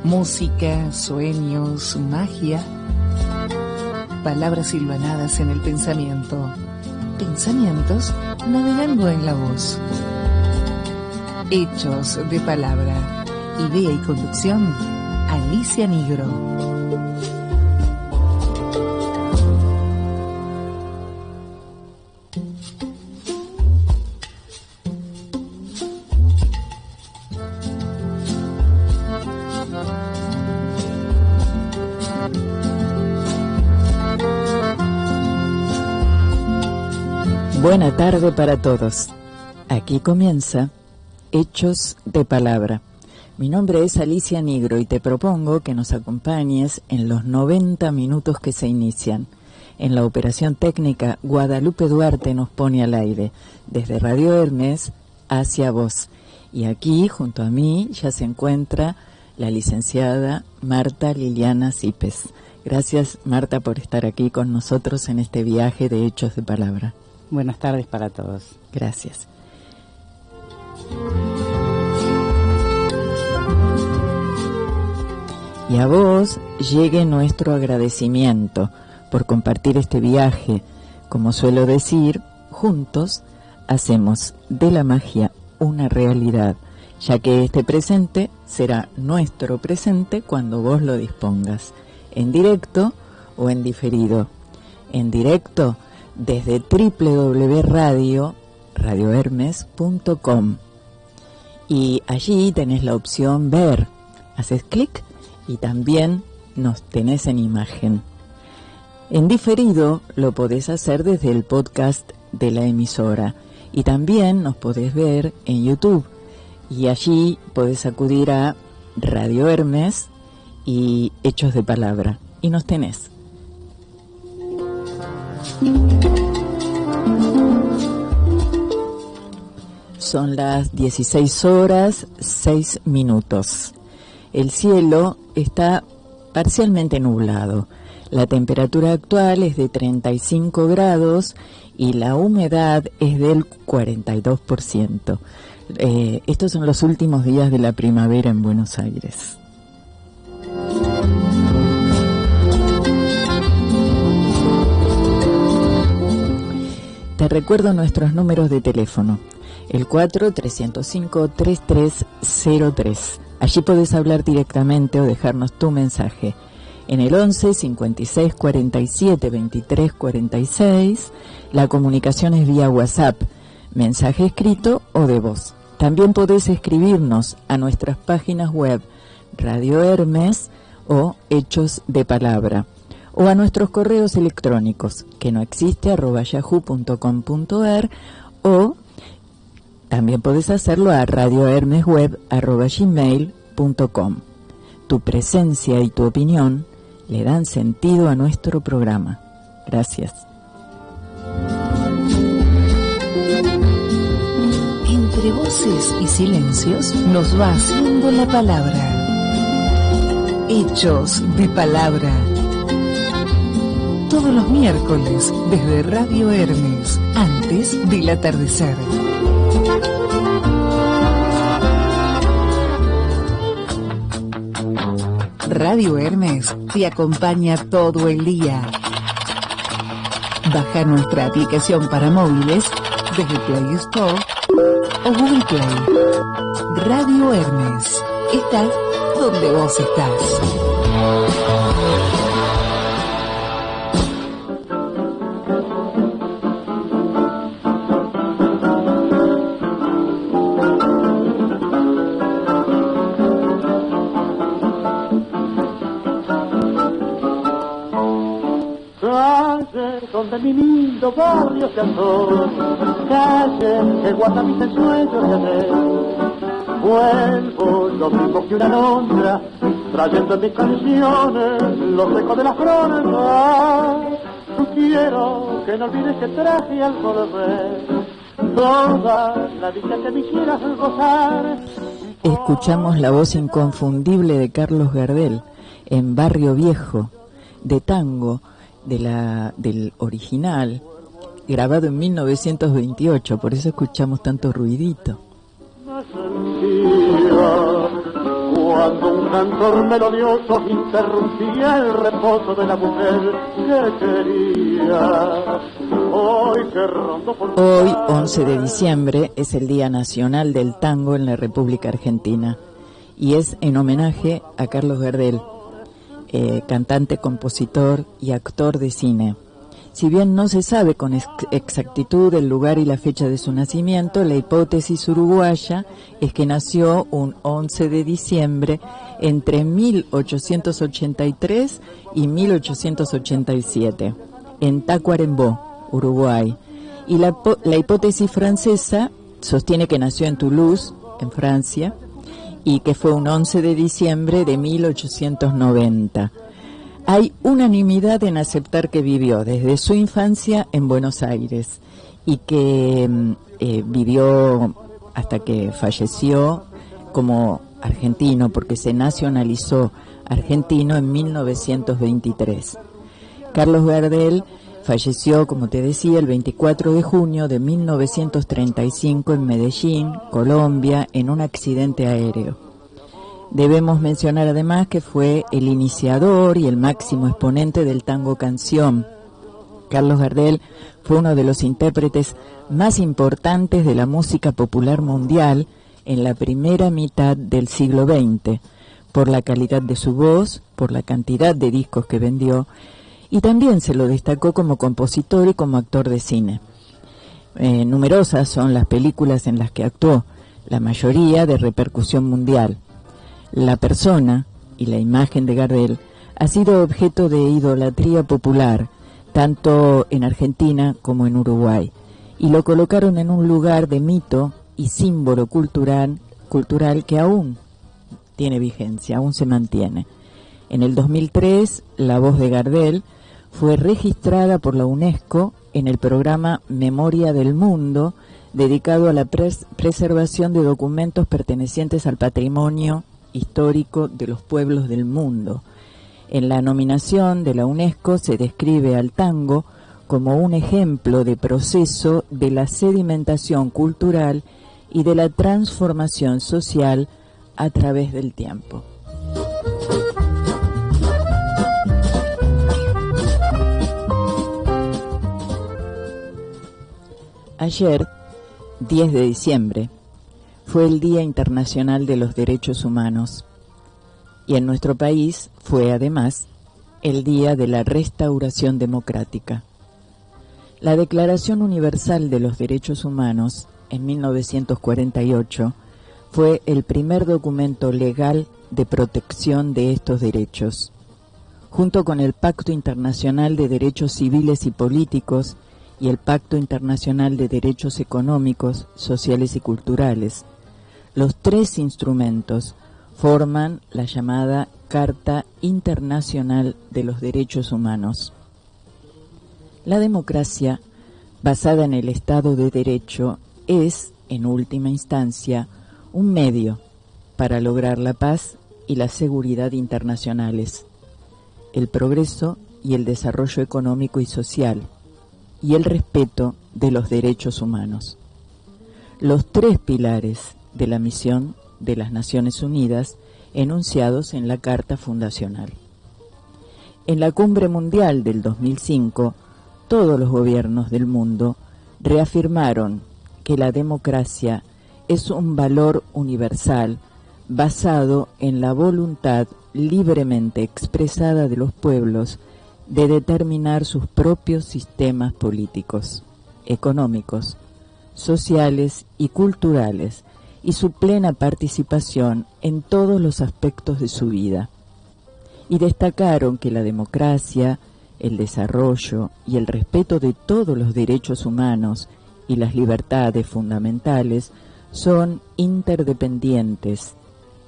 Música, sueños, magia, palabras silvanadas en el pensamiento, pensamientos navegando en la voz. Hechos de palabra, idea y conducción, Alicia Nigro. Buena tarde para todos. Aquí comienza Hechos de Palabra. Mi nombre es Alicia Nigro y te propongo que nos acompañes en los 90 minutos que se inician. En la operación técnica, Guadalupe Duarte nos pone al aire, desde Radio Hermes hacia vos. Y aquí, junto a mí, ya se encuentra la licenciada Marta Liliana Cipes. Gracias, Marta, por estar aquí con nosotros en este viaje de Hechos de Palabra. Buenas tardes para todos. Gracias. Y a vos llegue nuestro agradecimiento por compartir este viaje. Como suelo decir, juntos hacemos de la magia una realidad, ya que este presente será nuestro presente cuando vos lo dispongas, en directo o en diferido. En directo, desde www.radiohermes.com, y allí tenés la opción ver, haces clic y también nos tenés en imagen. En diferido lo podés hacer desde el podcast de la emisora y también nos podés ver en YouTube, y allí podés acudir a Radio Hermes y Hechos de Palabra y nos tenés. Son las 16:06. El cielo está parcialmente nublado. La temperatura actual es de 35 grados y la humedad es del 42%. Estos son los últimos días de la primavera en Buenos Aires. Te recuerdo nuestros números de teléfono. El 4-305-3303. Allí podés hablar directamente o dejarnos tu mensaje. En el 11 56 47 23 46, la comunicación es vía WhatsApp, mensaje escrito o de voz. También podés escribirnos a nuestras páginas web Radio Hermes o Hechos de Palabra, o a nuestros correos electrónicos, que no existe, @yahoo.com.ar, o también podés hacerlo a radiohermesweb@gmail.com. Tu presencia y tu opinión le dan sentido a nuestro programa. Gracias. Entre voces y silencios nos va haciendo la palabra. Hechos de Palabra. Todos los miércoles desde Radio Hermes, antes del atardecer. Radio Hermes te acompaña todo el día. Baja nuestra aplicación para móviles desde Play Store o Google Play. Radio Hermes está donde vos estás. Donde mi lindo barrio se asó, calle que guarda mis ensueños de ayer. Vuelvo lo mismo que una alondra, trayendo en mis canciones los ecos de las flores. Quiero que no olvides que traje al volver toda la dicha que me quieras gozar. Escuchamos la voz inconfundible de Carlos Gardel en Barrio Viejo, de tango, del original, grabado en 1928, por eso escuchamos tanto ruidito. cuando un cantor melodioso interrumpía el reposo de la mujer que quería. Hoy, 11 de diciembre, es el Día Nacional del Tango en la República Argentina y es en homenaje a Carlos Gardel, cantante, compositor y actor de cine. Si bien no se sabe con exactitud el lugar y la fecha de su nacimiento, la hipótesis uruguaya es que nació un 11 de diciembre entre 1883 y 1887 en Tacuarembó, Uruguay. Y la hipótesis francesa sostiene que nació en Toulouse, en Francia, y que fue un 11 de diciembre de 1890. Hay unanimidad en aceptar que vivió desde su infancia en Buenos Aires y que vivió hasta que falleció como argentino, porque se nacionalizó argentino en 1923. Carlos Gardel falleció, como te decía, el 24 de junio de 1935 en Medellín, Colombia, en un accidente aéreo. Debemos mencionar además que fue el iniciador y el máximo exponente del tango canción. Carlos Gardel fue uno de los intérpretes más importantes de la música popular mundial en la primera mitad del siglo XX, por la calidad de su voz, por la cantidad de discos que vendió, y también se lo destacó como compositor y como actor de cine. Numerosas son las películas en las que actuó, la mayoría de repercusión mundial. La persona y la imagen de Gardel ha sido objeto de idolatría popular, tanto en Argentina como en Uruguay, y lo colocaron en un lugar de mito y símbolo cultural que aún tiene vigencia, aún se mantiene. En el 2003, la voz de Gardel fue registrada por la UNESCO en el programa Memoria del Mundo, dedicado a la preservación de documentos pertenecientes al patrimonio histórico de los pueblos del mundo. En la nominación de la UNESCO se describe al tango como un ejemplo de proceso de la sedimentación cultural y de la transformación social a través del tiempo. Ayer, 10 de diciembre, fue el Día Internacional de los Derechos Humanos y en nuestro país fue además el Día de la Restauración Democrática. La Declaración Universal de los Derechos Humanos en 1948 fue el primer documento legal de protección de estos derechos, junto con el Pacto Internacional de Derechos Civiles y Políticos y el Pacto Internacional de Derechos Económicos, Sociales y Culturales. Los tres instrumentos forman la llamada Carta Internacional de los Derechos Humanos. La democracia, basada en el Estado de Derecho, es, en última instancia, un medio para lograr la paz y la seguridad internacionales, el progreso y el desarrollo económico y social, y el respeto de los derechos humanos. Los tres pilares de la misión de las Naciones Unidas enunciados en la Carta Fundacional. En la Cumbre Mundial del 2005, todos los gobiernos del mundo reafirmaron que la democracia es un valor universal basado en la voluntad libremente expresada de los pueblos de determinar sus propios sistemas políticos, económicos, sociales y culturales, y su plena participación en todos los aspectos de su vida. Y destacaron que la democracia, el desarrollo y el respeto de todos los derechos humanos y las libertades fundamentales son interdependientes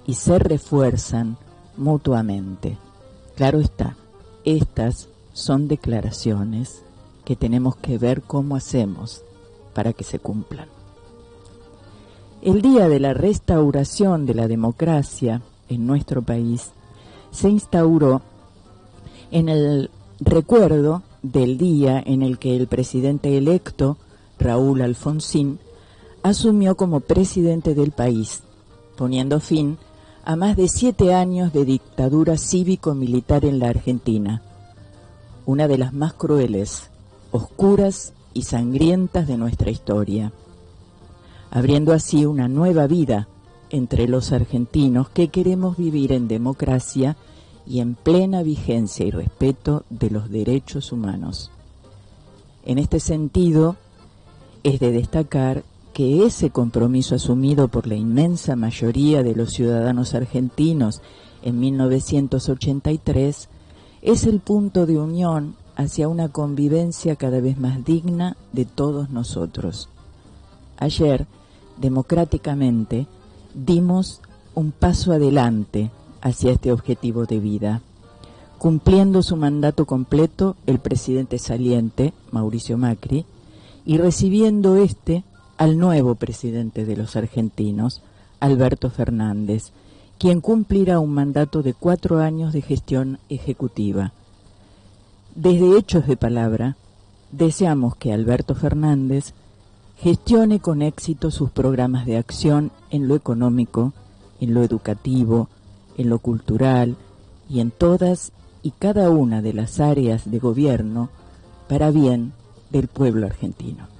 y se refuerzan mutuamente. Claro está, estas son declaraciones que tenemos que ver cómo hacemos para que se cumplan. El Día de la Restauración de la Democracia en nuestro país se instauró en el recuerdo del día en el que el presidente electo, Raúl Alfonsín, asumió como presidente del país, poniendo fin a más de 7 años de dictadura cívico-militar en la Argentina, una de las más crueles, oscuras y sangrientas de nuestra historia, abriendo así una nueva vida entre los argentinos que queremos vivir en democracia y en plena vigencia y respeto de los derechos humanos. En este sentido, es de destacar que ese compromiso asumido por la inmensa mayoría de los ciudadanos argentinos en 1983 es el punto de unión hacia una convivencia cada vez más digna de todos nosotros. Ayer, democráticamente, dimos un paso adelante hacia este objetivo de vida, cumpliendo su mandato completo el presidente saliente, Mauricio Macri, y recibiendo al nuevo presidente de los argentinos, Alberto Fernández, quien cumplirá un mandato de 4 años de gestión ejecutiva. Desde Hechos de Palabra, deseamos que Alberto Fernández gestione con éxito sus programas de acción en lo económico, en lo educativo, en lo cultural y en todas y cada una de las áreas de gobierno para bien del pueblo argentino.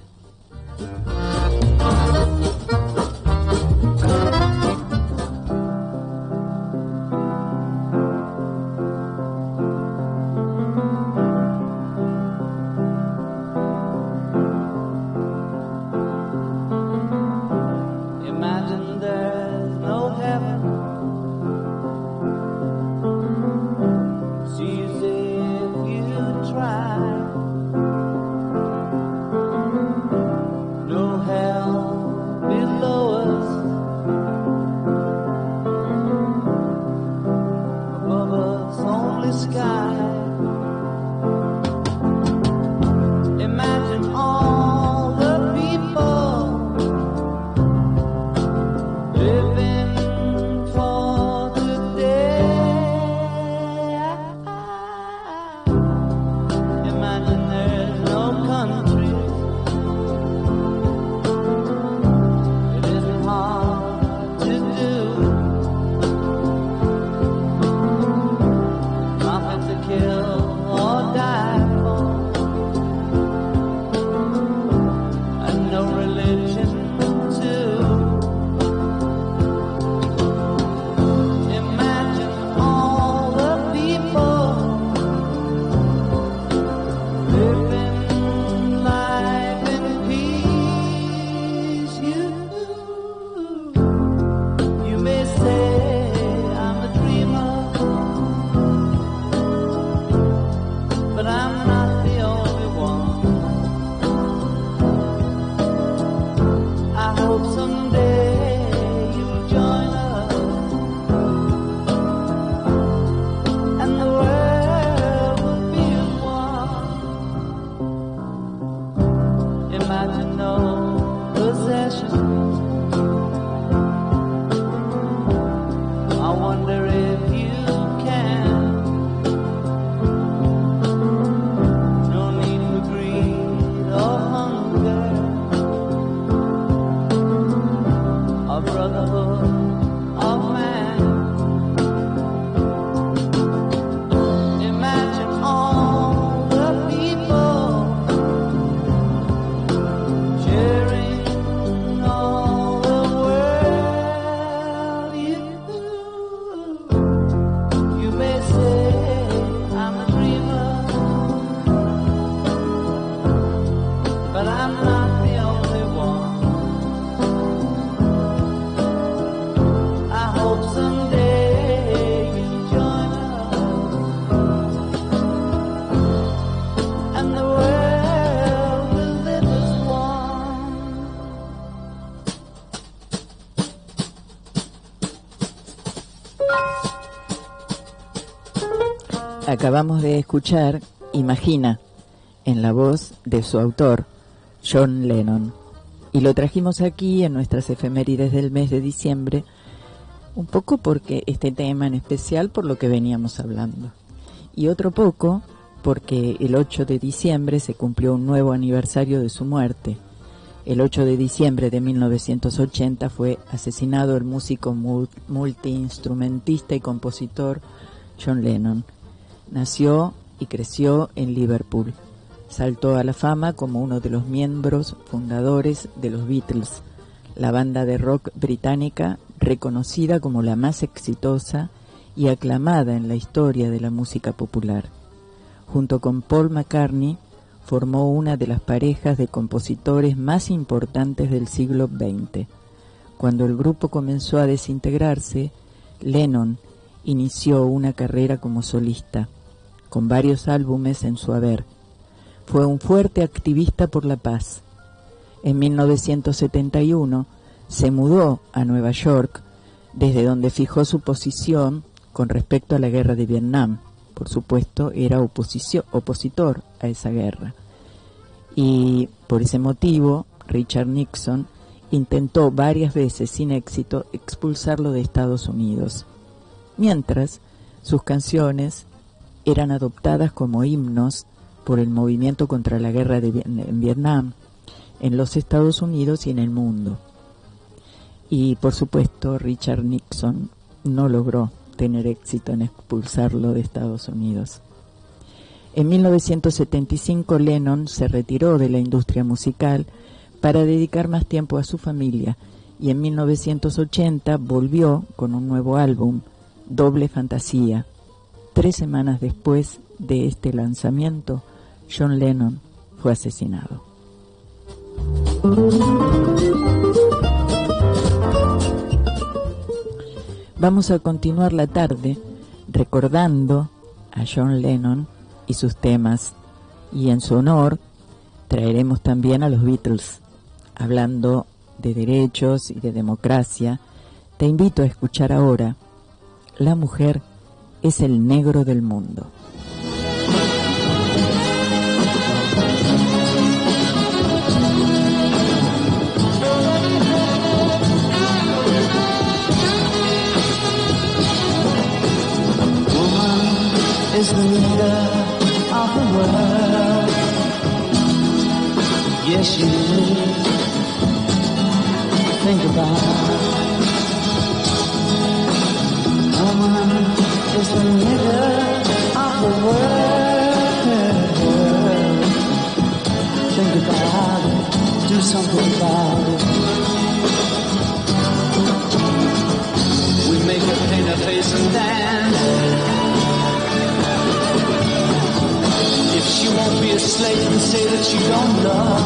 Acabamos de escuchar Imagina, en la voz de su autor, John Lennon, y lo trajimos aquí en nuestras efemérides del mes de diciembre, un poco porque este tema en especial por lo que veníamos hablando, y otro poco porque el 8 de diciembre se cumplió un nuevo aniversario de su muerte, El 8 de diciembre de 1980 fue asesinado el músico multiinstrumentista y compositor John Lennon. Nació y creció en Liverpool. Saltó a la fama como uno de los miembros fundadores de los Beatles, la banda de rock británica reconocida como la más exitosa y aclamada en la historia de la música popular. Junto con Paul McCartney, formó una de las parejas de compositores más importantes del siglo XX. Cuando el grupo comenzó a desintegrarse, Lennon inició una carrera como solista, con varios álbumes en su haber. Fue un fuerte activista por la paz. En 1971 se mudó a Nueva York, desde donde fijó su posición con respecto a la guerra de Vietnam. Por supuesto, era opositor a esa guerra. Y por ese motivo, Richard Nixon intentó varias veces sin éxito expulsarlo de Estados Unidos. Mientras, sus canciones eran adoptadas como himnos por el movimiento contra la guerra en Vietnam, en los Estados Unidos y en el mundo. Y por supuesto, Richard Nixon no logró tener éxito en expulsarlo de Estados Unidos. En 1975 Lennon se retiró de la industria musical para dedicar más tiempo a su familia y en 1980 volvió con un nuevo álbum, Doble Fantasía. 3 semanas después de este lanzamiento, John Lennon fue asesinado. Vamos a continuar la tarde recordando a John Lennon y sus temas, y en su honor traeremos también a los Beatles, hablando de derechos y de democracia. Te invito a escuchar ahora La mujer es el negro del mundo. Is the leader of the world. Yes, she is. Think about it. Woman is the leader of the world. Think about it. Do something about it. We make her paint her face and dance. If she won't be a slave and say that she don't love.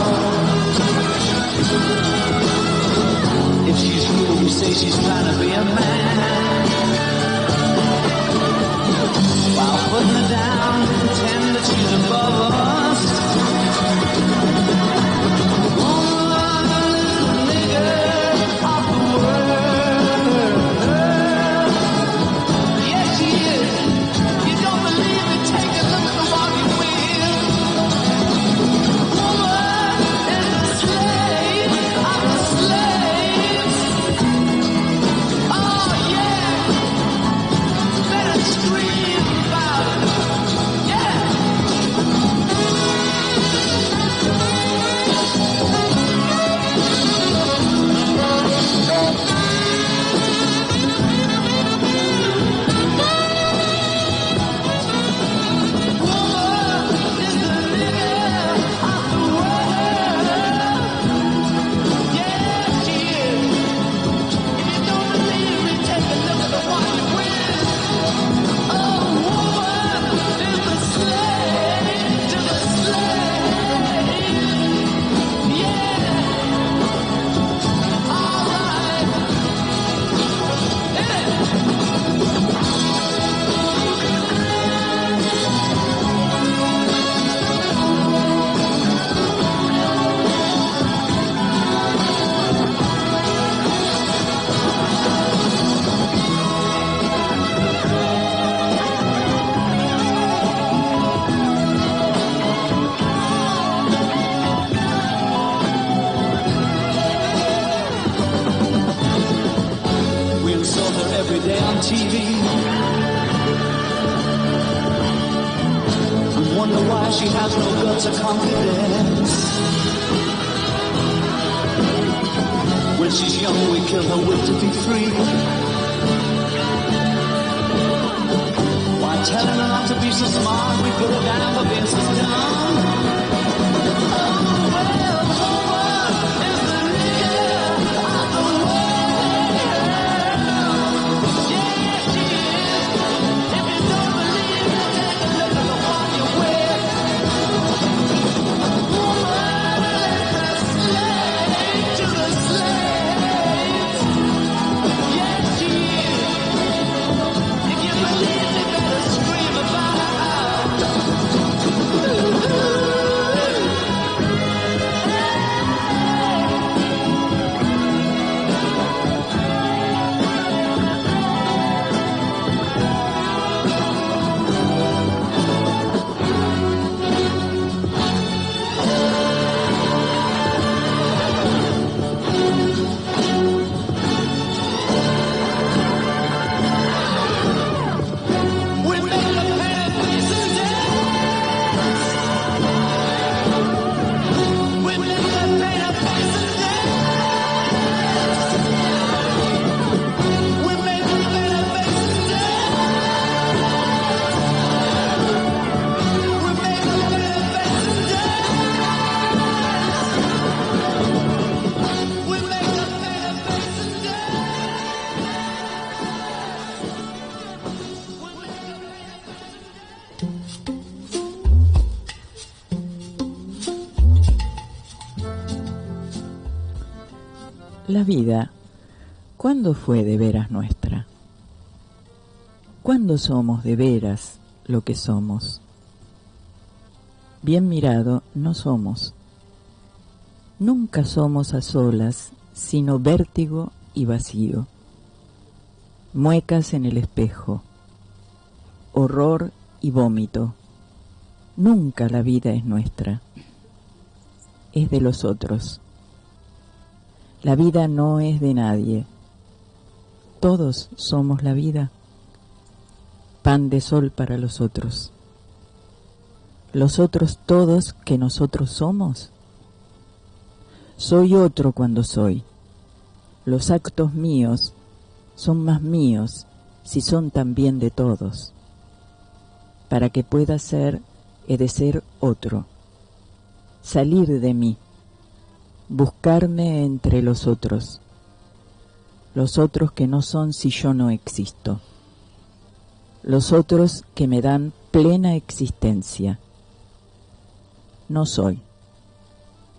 If she's rude, we say she's trying to be a man. While putting her down, pretend that she's above us. Woman is the nigger of the world. Yes, she is. You don't believe me? Take a look at the one you will. Woman is the slave of the slaves. Oh yeah, better scream about it. Yeah. Every day on TV. We wonder why she has no guts or confidence. when she's young, we kill her will to be free. Why telling her not to be so smart, we put her down for being so dumb. La vida, ¿cuándo fue de veras nuestra? ¿Cuándo somos de veras lo que somos? Bien mirado, no somos. Nunca somos a solas, sino vértigo y vacío. Muecas en el espejo, horror y vómito. Nunca la vida es nuestra, es de los otros. La vida no es de nadie. Todos somos la vida. Pan de sol para los otros. ¿Los otros todos que nosotros somos? Soy otro cuando soy. Los actos míos son más míos si son también de todos. Para que pueda ser, he de ser otro. Salir de mí. Buscarme entre los otros que no son si yo no existo, los otros que me dan plena existencia. No soy,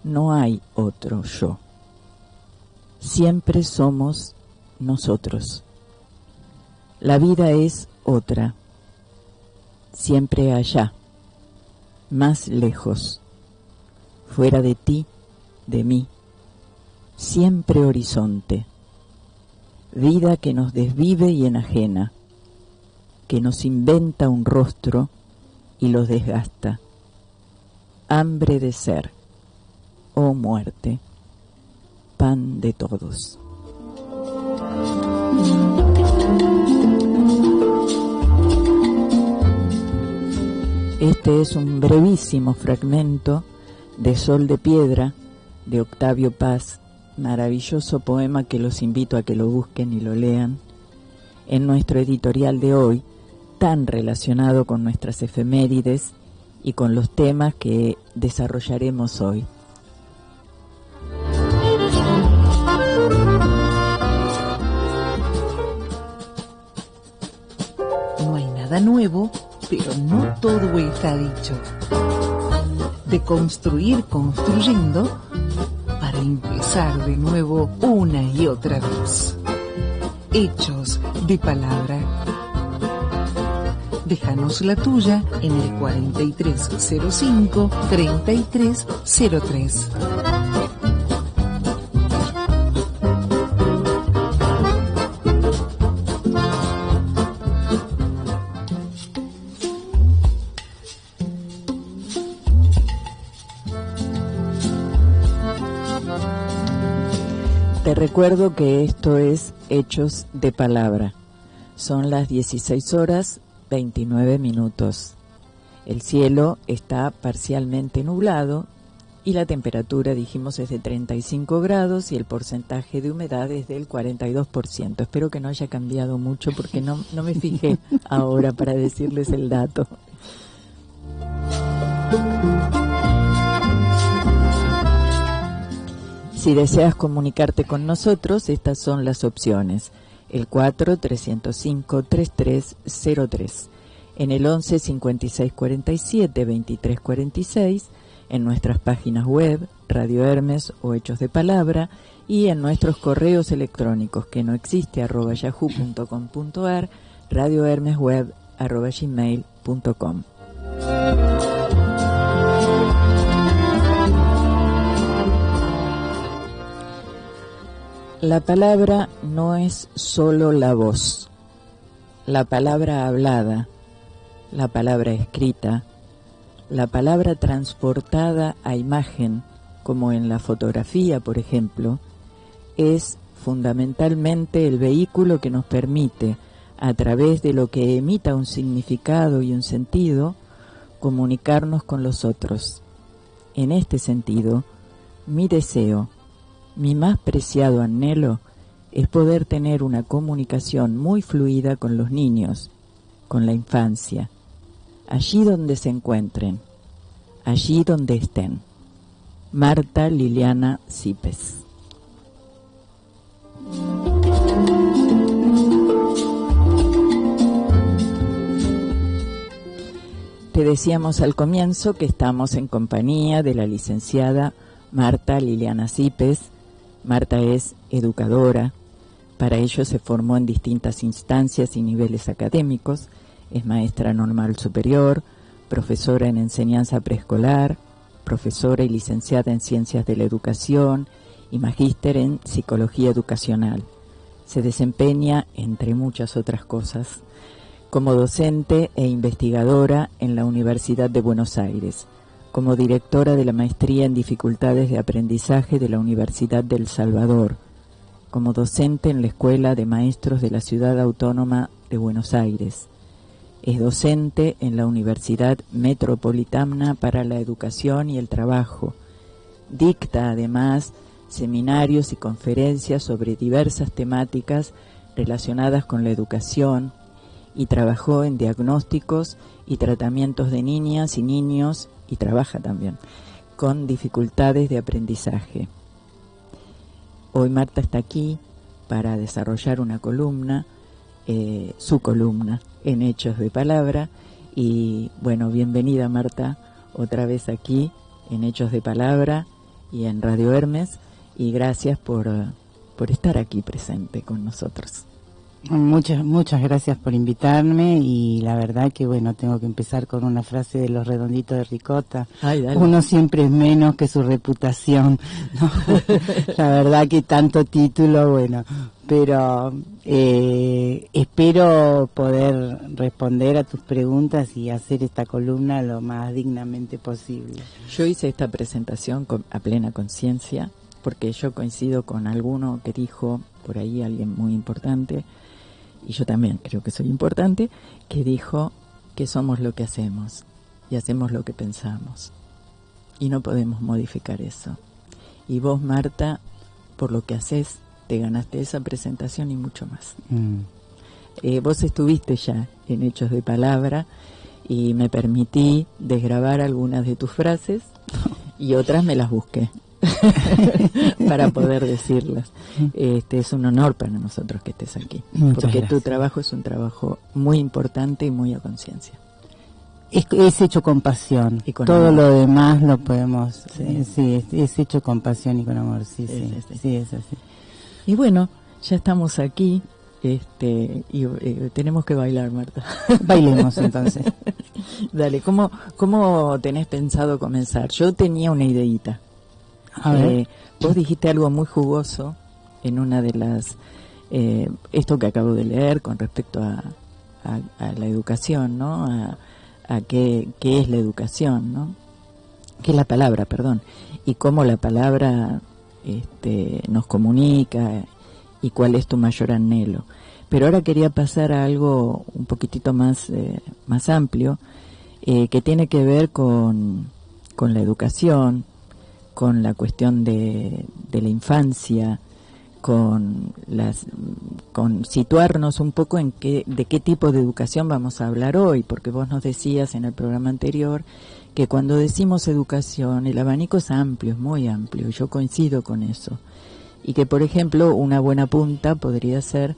no hay otro yo, siempre somos nosotros. La vida es otra, siempre allá, más lejos, fuera de ti, de mí, siempre horizonte, vida que nos desvive y enajena, que nos inventa un rostro y los desgasta, hambre de ser, oh muerte, pan de todos. Este es un brevísimo fragmento de Sol de Piedra, de Octavio Paz, maravilloso poema que los invito a que lo busquen y lo lean, en nuestro editorial de hoy, tan relacionado con nuestras efemérides y con los temas que desarrollaremos hoy. No hay nada nuevo, pero no todo está dicho. De construir construyendo para empezar de nuevo una y otra vez. Hechos de palabra. Déjanos la tuya en el 4305-3303. Te recuerdo que esto es Hechos de Palabra. Son las 16:29. El cielo está parcialmente nublado y la temperatura, dijimos, es de 35 grados y el porcentaje de humedad es del 42%. Espero que no haya cambiado mucho porque no me fijé ahora para decirles el dato. Si deseas comunicarte con nosotros, estas son las opciones. El 4-305-3303, en el 11 56 47 23 46, en nuestras páginas web, Radio Hermes o Hechos de Palabra, y en nuestros correos electrónicos, que no existe, @yahoo.com.ar, radiohermesweb@gmail.com. La palabra no es solo la voz, la palabra hablada, la palabra escrita, la palabra transportada a imagen, como en la fotografía, por ejemplo, es fundamentalmente el vehículo que nos permite, a través de lo que emita un significado y un sentido, comunicarnos con los otros. En este sentido, mi deseo, mi más preciado anhelo, es poder tener una comunicación muy fluida con los niños, con la infancia, allí donde se encuentren, allí donde estén. Marta Liliana Cipes. Te decíamos al comienzo que estamos en compañía de la licenciada Marta Liliana Cipes. Marta es educadora, para ello se formó en distintas instancias y niveles académicos, es maestra normal superior, profesora en enseñanza preescolar, profesora y licenciada en Ciencias de la Educación y magíster en Psicología Educacional. Se desempeña, entre muchas otras cosas, como docente e investigadora en la Universidad de Buenos Aires, como directora de la Maestría en Dificultades de Aprendizaje de la Universidad del Salvador, como docente en la Escuela de Maestros de la Ciudad Autónoma de Buenos Aires. Es docente en la Universidad Metropolitana para la Educación y el Trabajo. Dicta además seminarios y conferencias sobre diversas temáticas relacionadas con la educación y trabajó en diagnósticos y tratamientos de niñas y niños y trabaja también con dificultades de aprendizaje. Hoy Marta está aquí para desarrollar una columna, su columna en Hechos de Palabra, y bueno, bienvenida Marta otra vez aquí en Hechos de Palabra y en Radio Hermes, y gracias por estar aquí presente con nosotros. Muchas gracias por invitarme, y la verdad que bueno, tengo que empezar con una frase de Los Redonditos de Ricota. Ay, dale. Uno siempre es menos que su reputación, ¿no? La verdad que tanto título, bueno, pero espero poder responder a tus preguntas y hacer esta columna lo más dignamente posible. Yo hice esta presentación a plena conciencia, porque yo coincido con alguno que dijo, por ahí alguien muy importante, y yo también creo que soy importante, que dijo que somos lo que hacemos y hacemos lo que pensamos, y no podemos modificar eso. Y vos, Marta, por lo que haces, te ganaste esa presentación y mucho más. Vos estuviste ya en Hechos de Palabra y me permití desgrabar algunas de tus frases y otras me las busqué para poder decirlas. Es un honor para nosotros que estés aquí. Muchas porque gracias. Tu trabajo es un trabajo muy importante y muy a conciencia. Es hecho con pasión. Y con todo amor. lo demás lo podemos, Sí. sí, es hecho con pasión y con amor, sí, Es sí, así. sí, es así. Y bueno, ya estamos aquí, y tenemos que bailar, Marta. Bailemos entonces. Dale, ¿cómo tenés pensado comenzar? Yo tenía una ideita. A ver. Vos dijiste algo muy jugoso en una de las, esto que acabo de leer con respecto a la educación, ¿no? A qué es la educación, ¿no? ¿Qué es la palabra, perdón? Y cómo la palabra nos comunica y cuál es tu mayor anhelo. Pero ahora quería pasar a algo un poquitito más amplio, que tiene que ver con la educación, con la cuestión de la infancia, con situarnos un poco en de qué tipo de educación vamos a hablar hoy, porque vos nos decías en el programa anterior que cuando decimos educación el abanico es amplio, es muy amplio, yo coincido con eso, y que por ejemplo una buena punta podría ser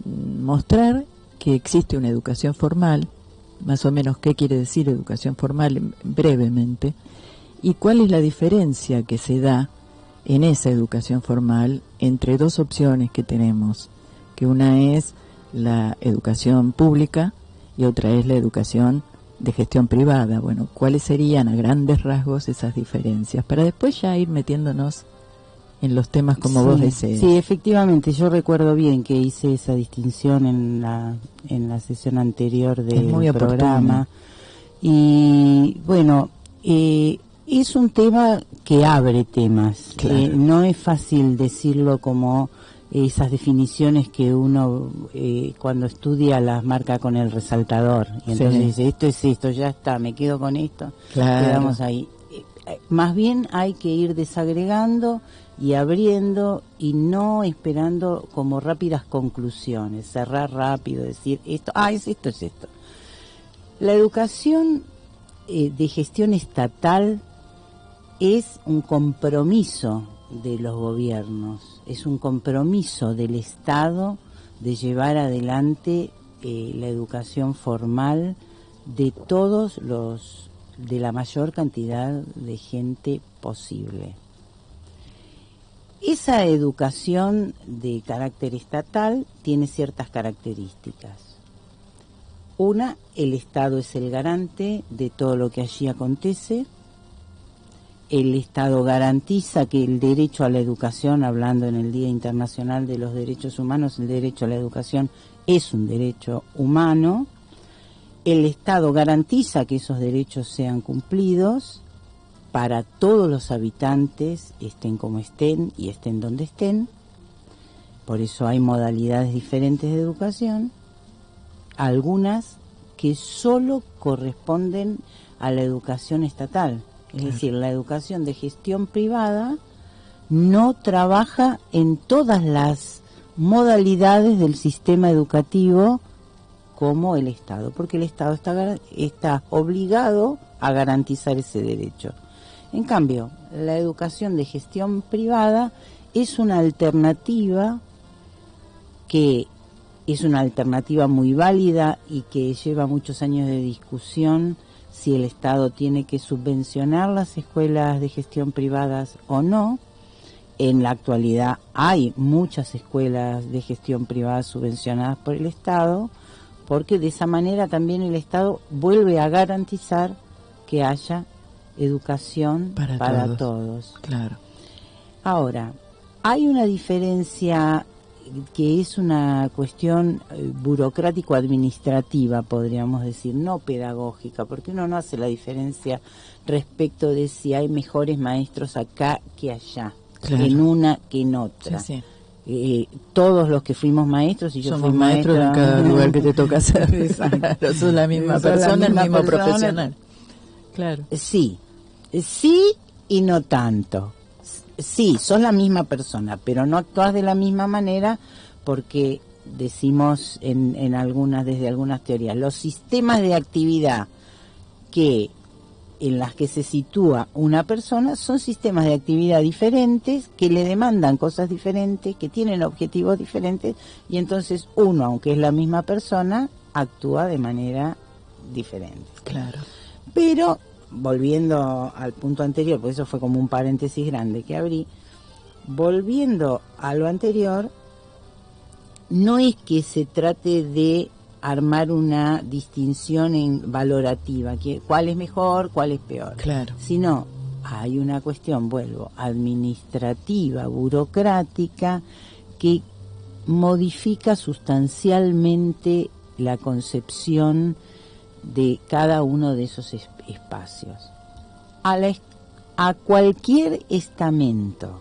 mostrar que existe una educación formal, más o menos qué quiere decir educación formal brevemente, y cuál es la diferencia que se da en esa educación formal entre dos opciones que tenemos, que una es la educación pública y otra es la educación de gestión privada. Bueno, ¿cuáles serían a grandes rasgos esas diferencias? Para después ya ir metiéndonos en los temas como vos desees. Sí, efectivamente, yo recuerdo bien que hice esa distinción en la sesión anterior del programa. Y bueno, es un tema que abre temas. Claro. No es fácil decirlo como esas definiciones que uno cuando estudia las marca con el resaltador. Y entonces dice, esto es esto, ya está, me quedo con esto, claro. Quedamos ahí. Más bien hay que ir desagregando y abriendo y no esperando como rápidas conclusiones, cerrar rápido, decir esto, es esto, es esto. La educación de gestión estatal es un compromiso de los gobiernos, es un compromiso del Estado de llevar adelante la educación formal de todos de la mayor cantidad de gente posible. Esa educación de carácter estatal tiene ciertas características. Una, el Estado es el garante de todo lo que allí acontece. El Estado garantiza que el derecho a la educación, hablando en el Día Internacional de los Derechos Humanos, el derecho a la educación es un derecho humano. El Estado garantiza que esos derechos sean cumplidos para todos los habitantes, estén como estén y estén donde estén. Por eso hay modalidades diferentes de educación, algunas que solo corresponden a la educación estatal. Es decir, la educación de gestión privada no trabaja en todas las modalidades del sistema educativo como el Estado, porque el Estado está obligado a garantizar ese derecho. En cambio, la educación de gestión privada es una alternativa que es una alternativa muy válida y que lleva muchos años de discusión si el Estado tiene que subvencionar las escuelas de gestión privadas o no. En la actualidad hay muchas escuelas de gestión privada subvencionadas por el Estado, porque de esa manera también el Estado vuelve a garantizar que haya educación para todos. Claro. Ahora, hay una diferencia que es una cuestión burocrático-administrativa, podríamos decir, no pedagógica, porque uno no hace la diferencia respecto de si hay mejores maestros acá que allá, claro, en una que en otra. Sí. Todos los que fuimos maestros, y yo somos fui maestros en cada lugar que te toca hacer. Claro, sos la misma persona, el mismo profesional. Claro. Sí y no tanto. Sí, sos la misma persona, pero no actuás de la misma manera, porque decimos desde algunas teorías, los sistemas de actividad en las que se sitúa una persona son sistemas de actividad diferentes, que le demandan cosas diferentes, que tienen objetivos diferentes, y entonces uno, aunque es la misma persona, actúa de manera diferente. Claro. Pero volviendo al punto anterior, porque eso fue como un paréntesis grande que abrí, volviendo a lo anterior, no es que se trate de armar una distinción valorativa, cuál es mejor, cuál es peor, claro, sino hay una cuestión, administrativa, burocrática, que modifica sustancialmente la concepción de cada uno de esos espacios. A cualquier estamento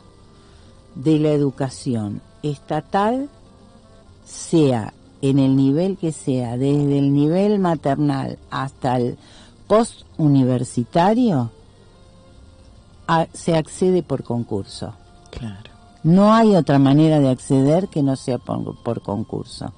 de la educación estatal, sea en el nivel que sea, desde el nivel maternal hasta el postuniversitario, se accede por concurso. Claro. No hay otra manera de acceder que no sea por concurso.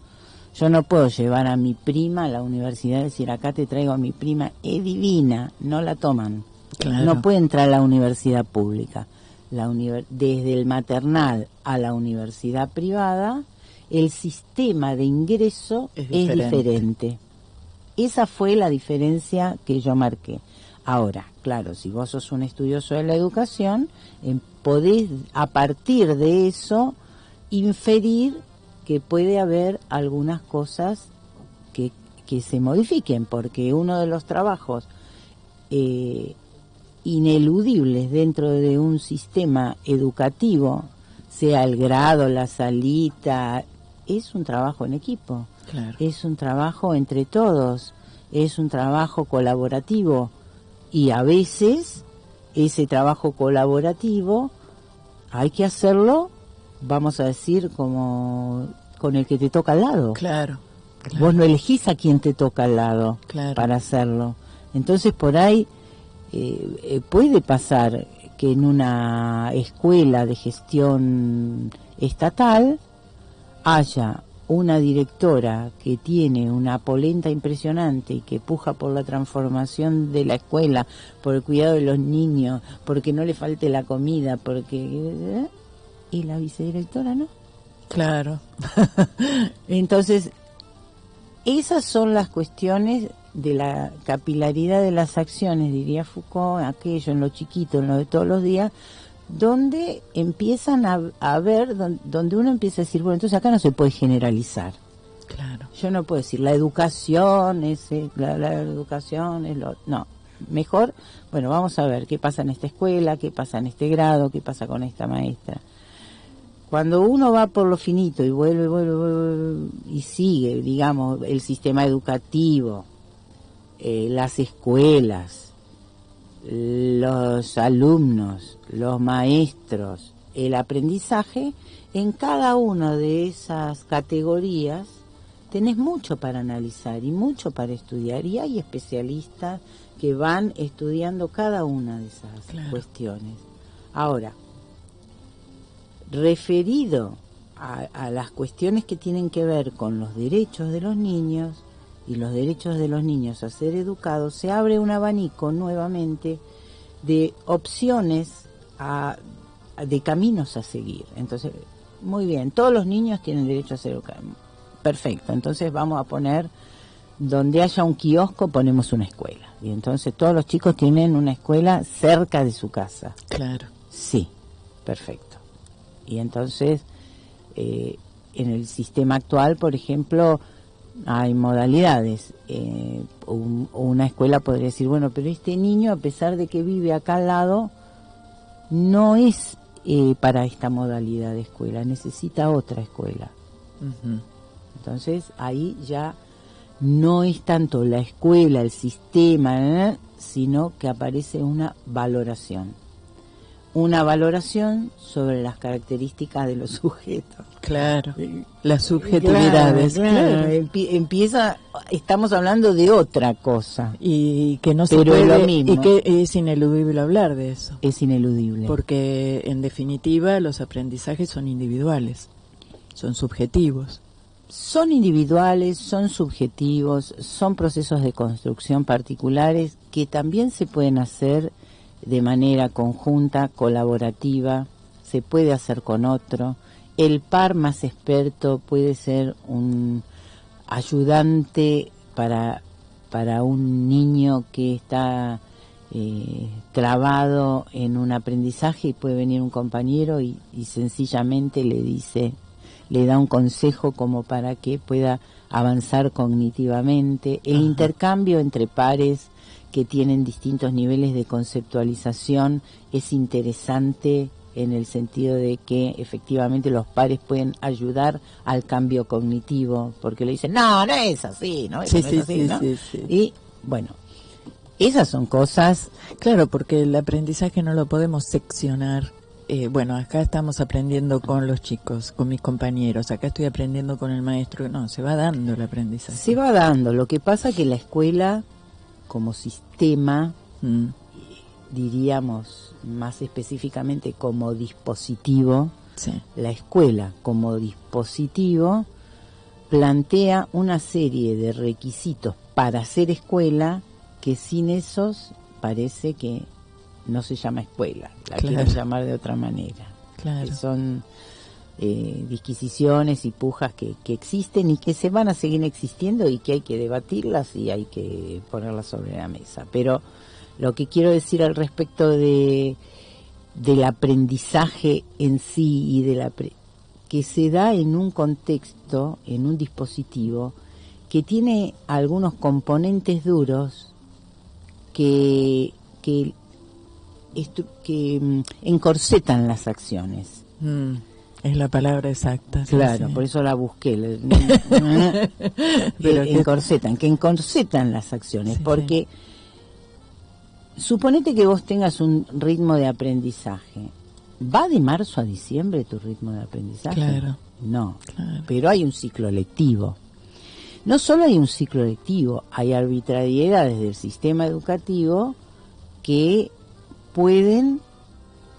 Yo no puedo llevar a mi prima a la universidad y decir, acá te traigo a mi prima, es divina, no la toman. Claro. No puede entrar a la universidad pública. Desde el maternal a la universidad privada, el sistema de ingreso es diferente. Esa fue la diferencia que yo marqué. Ahora, claro, si vos sos un estudioso de la educación, podés a partir de eso inferir que puede haber algunas cosas que se modifiquen, porque uno de los trabajos ineludibles dentro de un sistema educativo, sea el grado, la salita, es un trabajo en equipo. Claro. Es un trabajo entre todos, es un trabajo colaborativo, y a veces ese trabajo colaborativo hay que hacerlo, vamos a decir, como con el que te toca al lado. Claro. Vos no elegís a quién te toca al lado para hacerlo. Entonces por ahí puede pasar que en una escuela de gestión estatal haya una directora que tiene una polenta impresionante y que puja por la transformación de la escuela, por el cuidado de los niños, porque no le falte la comida, porque y la vicedirectora no. Claro. Entonces, esas son las cuestiones de la capilaridad de las acciones, diría Foucault, aquello en lo chiquito, en lo de todos los días, donde empiezan a ver, donde uno empieza a decir, bueno, entonces acá no se puede generalizar. Claro. Yo no puedo decir, la educación es la educación es lo... No, mejor, bueno, vamos a ver qué pasa en esta escuela, qué pasa en este grado, qué pasa con esta maestra. Cuando uno va por lo finito y vuelve y sigue, digamos, el sistema educativo, las escuelas, los alumnos, los maestros, el aprendizaje, en cada una de esas categorías tenés mucho para analizar y mucho para estudiar, y hay especialistas que van estudiando cada una de esas cuestiones. Ahora, referido a las cuestiones que tienen que ver con los derechos de los niños y los derechos de los niños a ser educados, se abre un abanico nuevamente de opciones, de caminos a seguir. Entonces, muy bien, todos los niños tienen derecho a ser educados. Perfecto, entonces vamos a poner, donde haya un kiosco ponemos una escuela. Y entonces todos los chicos tienen una escuela cerca de su casa. Claro. Sí, perfecto. Y entonces, en el sistema actual, por ejemplo, hay modalidades. Una escuela podría decir, bueno, pero este niño, a pesar de que vive acá al lado, no es para esta modalidad de escuela, necesita otra escuela. Uh-huh. Entonces, ahí ya no es tanto la escuela, el sistema, sino que aparece una valoración. Una valoración sobre las características de los sujetos. Claro, las subjetividades. Claro. Empieza, estamos hablando de otra cosa. Y que no se pero puede, lo mismo. y que es ineludible hablar de eso. Es ineludible. Porque, en definitiva, los aprendizajes son individuales, son subjetivos. Son individuales, son subjetivos, son procesos de construcción particulares que también se pueden hacer de manera conjunta, colaborativa, se puede hacer con otro. El par más experto puede ser un ayudante para un niño que está trabado en un aprendizaje, y puede venir un compañero y sencillamente le da un consejo como para que pueda avanzar cognitivamente. El intercambio entre pares que tienen distintos niveles de conceptualización es interesante en el sentido de que efectivamente los pares pueden ayudar al cambio cognitivo, porque le dicen, no es así, ¿no? Eso no es así, ¿no? Sí. Y bueno, esas son cosas... Claro, porque el aprendizaje no lo podemos seccionar. Bueno, acá estamos aprendiendo con los chicos, con mis compañeros, acá estoy aprendiendo con el maestro. No, se va dando el aprendizaje. Se va dando. Lo que pasa que la escuela, como sistema, diríamos más específicamente como dispositivo, Sí. la escuela como dispositivo plantea una serie de requisitos para ser escuela que sin esos parece que no se llama escuela, la Claro. quiero llamar de otra manera. Claro. Que son disquisiciones y pujas que existen y que se van a seguir existiendo y que hay que debatirlas y hay que ponerlas sobre la mesa. Pero lo que quiero decir al respecto del aprendizaje en sí y que se da en un contexto, en un dispositivo que tiene algunos componentes duros que encorsetan las acciones. Es la palabra exacta. Sí, Claro, sí. por eso la busqué. Pero que encorsetan las acciones, Sí, porque suponete que vos tengas un ritmo de aprendizaje. ¿Va de marzo a diciembre tu ritmo de aprendizaje? Claro. No, Claro. pero hay un ciclo lectivo. No solo hay un ciclo lectivo, hay arbitrariedades del sistema educativo que pueden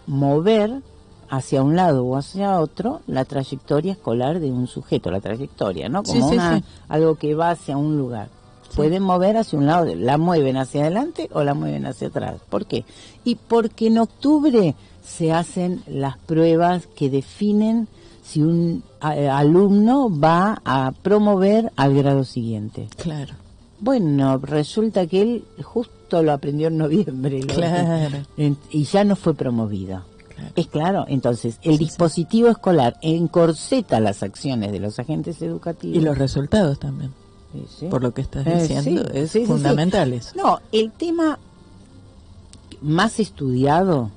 mover hacia un lado o hacia otro la trayectoria escolar de un sujeto, la trayectoria, ¿no? Como Sí, sí, sí. algo que va hacia un lugar. Pueden mover hacia un lado, la mueven hacia adelante o la mueven hacia atrás. ¿Por qué? Y porque en octubre se hacen las pruebas que definen si un alumno va a promover al grado siguiente. Claro. Bueno, resulta que él justo lo aprendió en noviembre Claro. y ya no fue promovido. Claro. Es claro, entonces el dispositivo escolar encorseta las acciones de los agentes educativos. Y los resultados también, Sí. por lo que estás diciendo, sí, es sí, sí, fundamental sí. eso. No, el tema más estudiado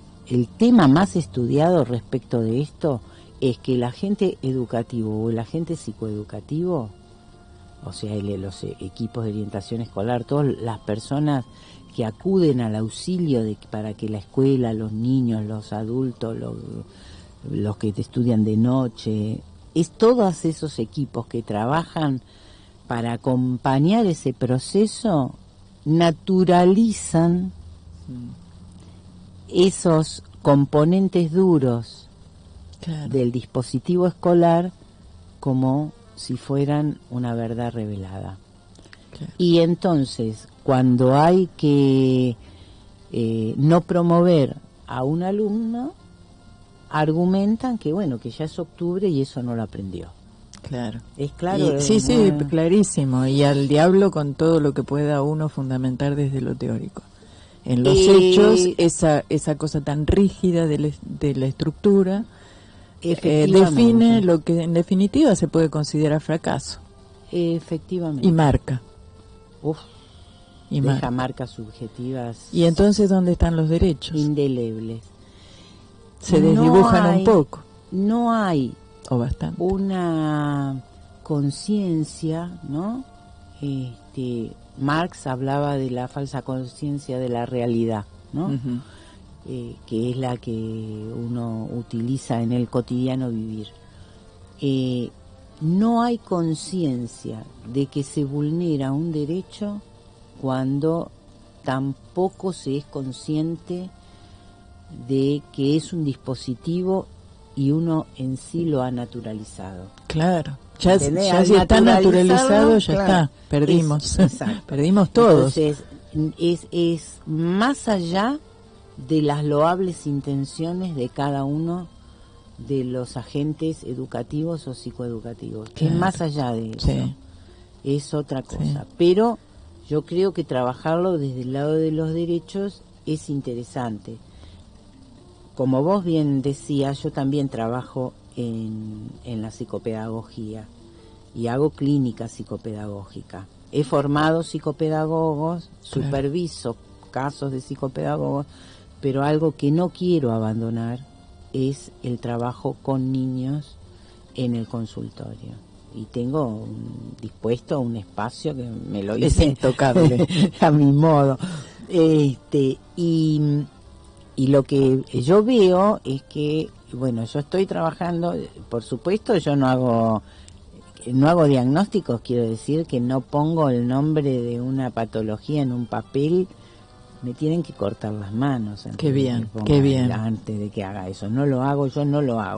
respecto de esto es que el agente educativo o el agente psicoeducativo, o sea, los equipos de orientación escolar, todas las personas que acuden al auxilio para que la escuela, los niños, los adultos, los que te estudian de noche, es todos esos equipos que trabajan para acompañar ese proceso, naturalizan esos componentes duros Claro. del dispositivo escolar como si fueran una verdad revelada. Claro. Y entonces, cuando hay que no promover a un alumno, argumentan que bueno, que ya es octubre y eso no lo aprendió. Claro. Es claro. Y, sí, clarísimo. Y al diablo con todo lo que pueda uno fundamentar desde lo teórico. En los hechos, esa cosa tan rígida de la estructura define lo que en definitiva se puede considerar fracaso. Efectivamente. Y marca. Uf, Y deja marcas subjetivas. Y entonces, ¿dónde están los derechos? Indelebles. Se desdibujan un poco. No hay O bastante. una conciencia, ¿no? Marx hablaba de la falsa conciencia de la realidad, ¿no? Ujú. Que es la que uno utiliza en el cotidiano vivir. No hay conciencia de que se vulnera un derecho cuando tampoco se es consciente de que es un dispositivo y uno en sí lo ha naturalizado. Claro. Ya si Al está naturalizado, ya claro, está. Perdimos. Exacto. Perdimos todos. Entonces, es más allá de las loables intenciones de cada uno de los agentes educativos o psicoeducativos. Claro. Es más allá de eso. Sí. Es otra cosa. Sí. Pero yo creo que trabajarlo desde el lado de los derechos es interesante. Como vos bien decías, yo también trabajo en la psicopedagogía y hago clínica psicopedagógica. He formado psicopedagogos, Claro. superviso casos de psicopedagogos, pero algo que no quiero abandonar es el trabajo con niños en el consultorio. Y tengo dispuesto un espacio que me lo Es hice intocable. a mi modo. Y lo que yo veo es que, bueno, yo estoy trabajando, por supuesto, yo no hago diagnósticos, quiero decir que no pongo el nombre de una patología en un papel me tienen que cortar las manos antes Qué bien, de que ponga qué bien. antes de que haga eso. No lo hago,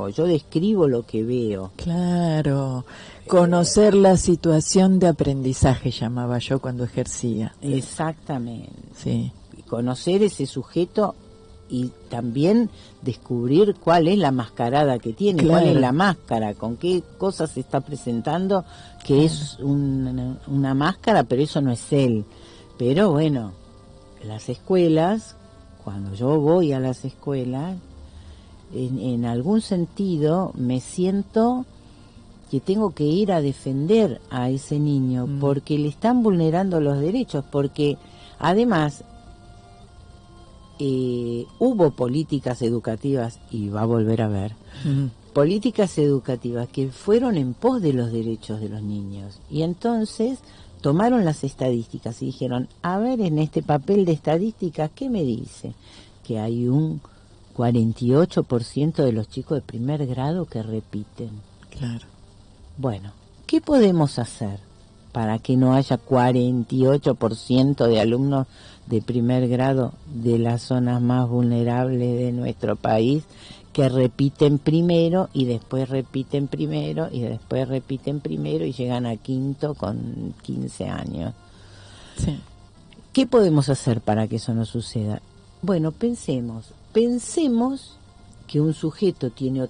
yo describo lo que veo. Claro, conocer la situación de aprendizaje llamaba yo cuando ejercía. Exactamente. Sí, Conocer ese sujeto y también descubrir cuál es la mascarada que tiene, Claro. cuál es la máscara, con qué cosas se está presentando, que es una máscara, pero eso no es él. Pero bueno, las escuelas, cuando yo voy a las escuelas, en algún sentido me siento que tengo que ir a defender a ese niño porque le están vulnerando los derechos, porque además hubo políticas educativas, y va a volver a haber, políticas educativas que fueron en pos de los derechos de los niños, y entonces tomaron las estadísticas y dijeron, a ver, en este papel de estadísticas, ¿qué me dice? Que hay un 48% de los chicos de primer grado que repiten. claro. Bueno, ¿qué podemos hacer para que no haya 48% de alumnos de primer grado de las zonas más vulnerables de nuestro país que repiten primero y después repiten primero y después repiten primero y llegan a quinto con 15 años? Sí. ¿Qué podemos hacer para que eso no suceda? Bueno, pensemos que un sujeto tiene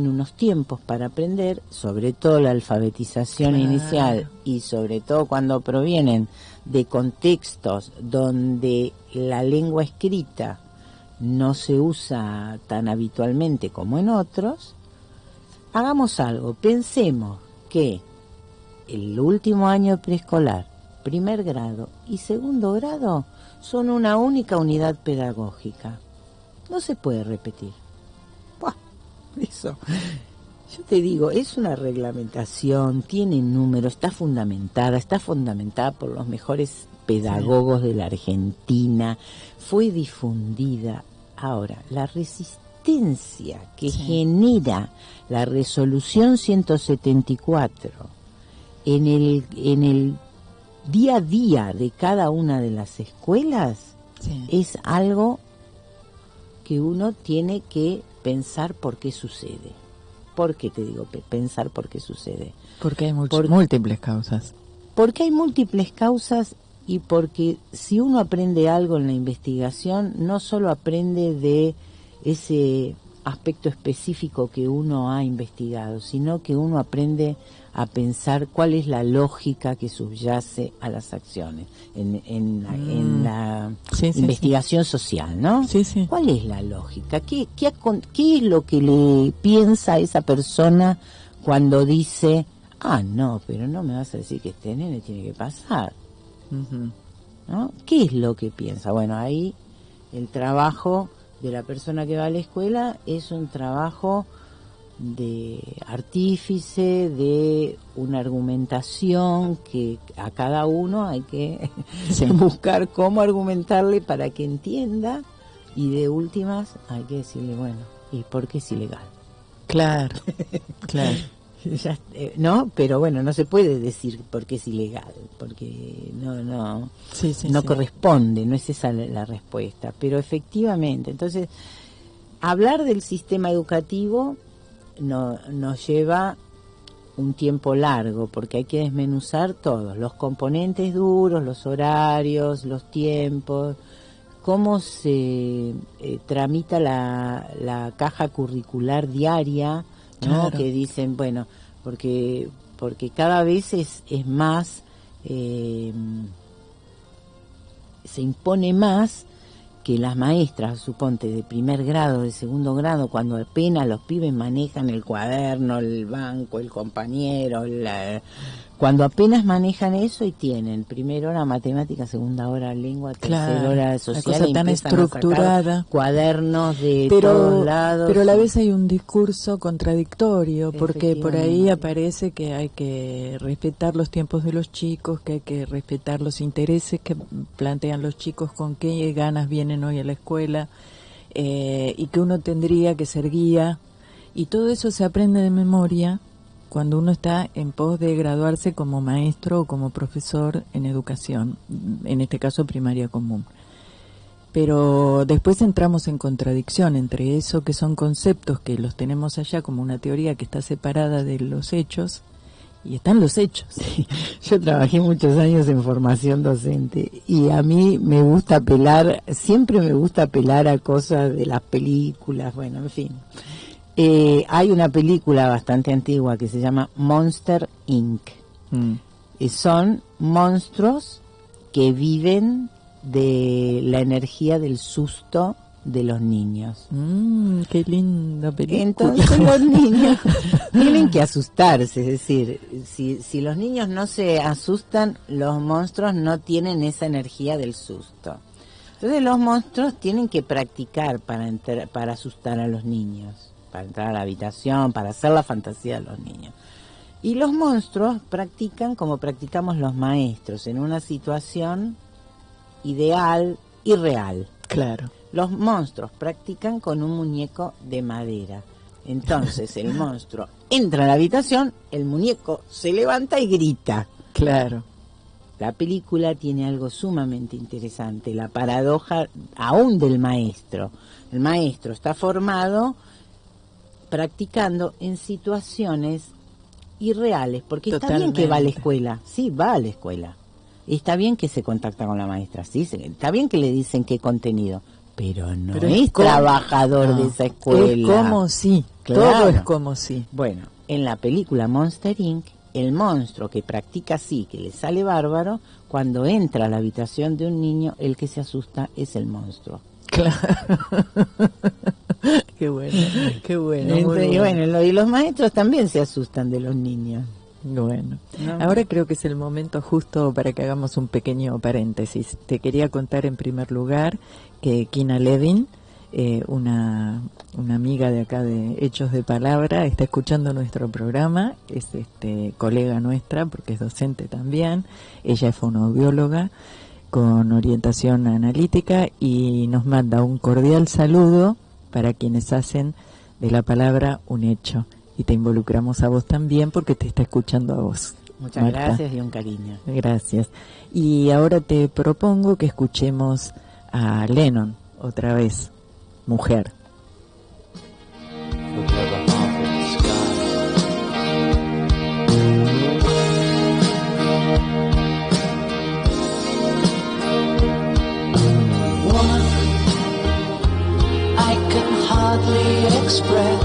unos tiempos para aprender, sobre todo la alfabetización Claro. inicial, y sobre todo cuando provienen de contextos donde la lengua escrita no se usa tan habitualmente como en otros. Hagamos algo, pensemos que el último año preescolar, primer grado y segundo grado son una única unidad pedagógica. No se puede repetir. Buah, eso, yo te digo, es una reglamentación, tiene números, está fundamentada por los mejores pedagogos de la Argentina, fue difundida. Ahora, la resistencia que genera la resolución 174 en el día a día de cada una de las escuelas es algo que uno tiene que pensar por qué sucede. ¿Por qué te digo pensar por qué sucede? Porque hay múltiples causas. Porque hay múltiples causas, y porque si uno aprende algo en la investigación, no solo aprende de ese aspecto específico que uno ha investigado, sino que uno aprende a pensar cuál es la lógica que subyace a las acciones en la investigación social, ¿no? Sí, sí. ¿Cuál es la lógica? ¿Qué es lo que le piensa a esa persona cuando dice, no, pero no me vas a decir que este nene tiene que pasar? ¿No? ¿Qué es lo que piensa? Bueno, ahí el trabajo de la persona que va a la escuela es un trabajo de artífice, de una argumentación que a cada uno hay que buscar cómo argumentarle para que entienda, y de últimas hay que decirle, bueno, ¿y por qué es ilegal? Claro, claro. Ya, no, pero bueno, no se puede decir porque es ilegal, porque no corresponde, no es esa la respuesta, pero efectivamente, entonces hablar del sistema educativo nos lleva un tiempo largo, porque hay que desmenuzar todos los componentes duros, los horarios, los tiempos, cómo se tramita la caja curricular diaria, ¿no? Claro. Que dicen, bueno, porque cada vez es más, se impone más que las maestras, suponte, de primer grado, de segundo grado, cuando apenas los pibes manejan el cuaderno, el banco, el compañero, cuando apenas manejan eso y tienen primera hora matemática, segunda hora lengua, tercera hora social, una cosa tan estructurada, cuadernos de todos lados. Pero a la vez hay un discurso contradictorio, porque por ahí aparece que hay que respetar los tiempos de los chicos, que hay que respetar los intereses que plantean los chicos, con qué ganas vienen hoy a la escuela, y que uno tendría que ser guía, y todo eso se aprende de memoria cuando uno está en pos de graduarse como maestro o como profesor en educación, en este caso primaria común. Pero después entramos en contradicción entre eso que son conceptos que los tenemos allá como una teoría que está separada de los hechos, y están los hechos. Sí, yo trabajé muchos años en formación docente y a mí me gusta apelar, siempre me gusta apelar a cosas de las películas, bueno, en fin. Hay una película bastante antigua que se llama Monster Inc. Son monstruos que viven de la energía del susto de los niños. Qué linda película. Entonces los niños tienen que asustarse, es decir, si los niños no se asustan, los monstruos no tienen esa energía del susto. Entonces los monstruos tienen que practicar para asustar a los niños, para entrar a la habitación, para hacer la fantasía de los niños. Y los monstruos practican como practicamos los maestros, en una situación ideal y real. Claro. Los monstruos practican con un muñeco de madera. Entonces el monstruo entra a la habitación, el muñeco se levanta y grita. Claro. La película tiene algo sumamente interesante, la paradoja aún del maestro. El maestro está formado practicando en situaciones irreales, porque Totalmente. Está bien que va a la escuela, sí, va a la escuela. Está bien que se contacta con la maestra, sí, está bien que le dicen qué contenido, pero no es trabajador de esa escuela. Es como si, Claro. todo es como si. Bueno, en la película Monster Inc., el monstruo que practica así, que le sale bárbaro, cuando entra a la habitación de un niño, el que se asusta es el monstruo. Claro. Qué bueno, qué bueno. Entonces, y bueno, y los maestros también se asustan de los niños. Bueno, No. ahora creo que es el momento justo para que hagamos un pequeño paréntesis. Te quería contar en primer lugar que Kina Levin, una amiga de acá de Hechos de Palabra, está escuchando nuestro programa, es colega nuestra porque es docente también, ella es fonoaudióloga con orientación analítica y nos manda un cordial saludo para quienes hacen de la palabra un hecho. Y te involucramos a vos también porque te está escuchando a vos. Muchas Marta. gracias y un cariño. Gracias. Y ahora te propongo que escuchemos a Lennon otra vez, Mujer. Woman, I can hardly express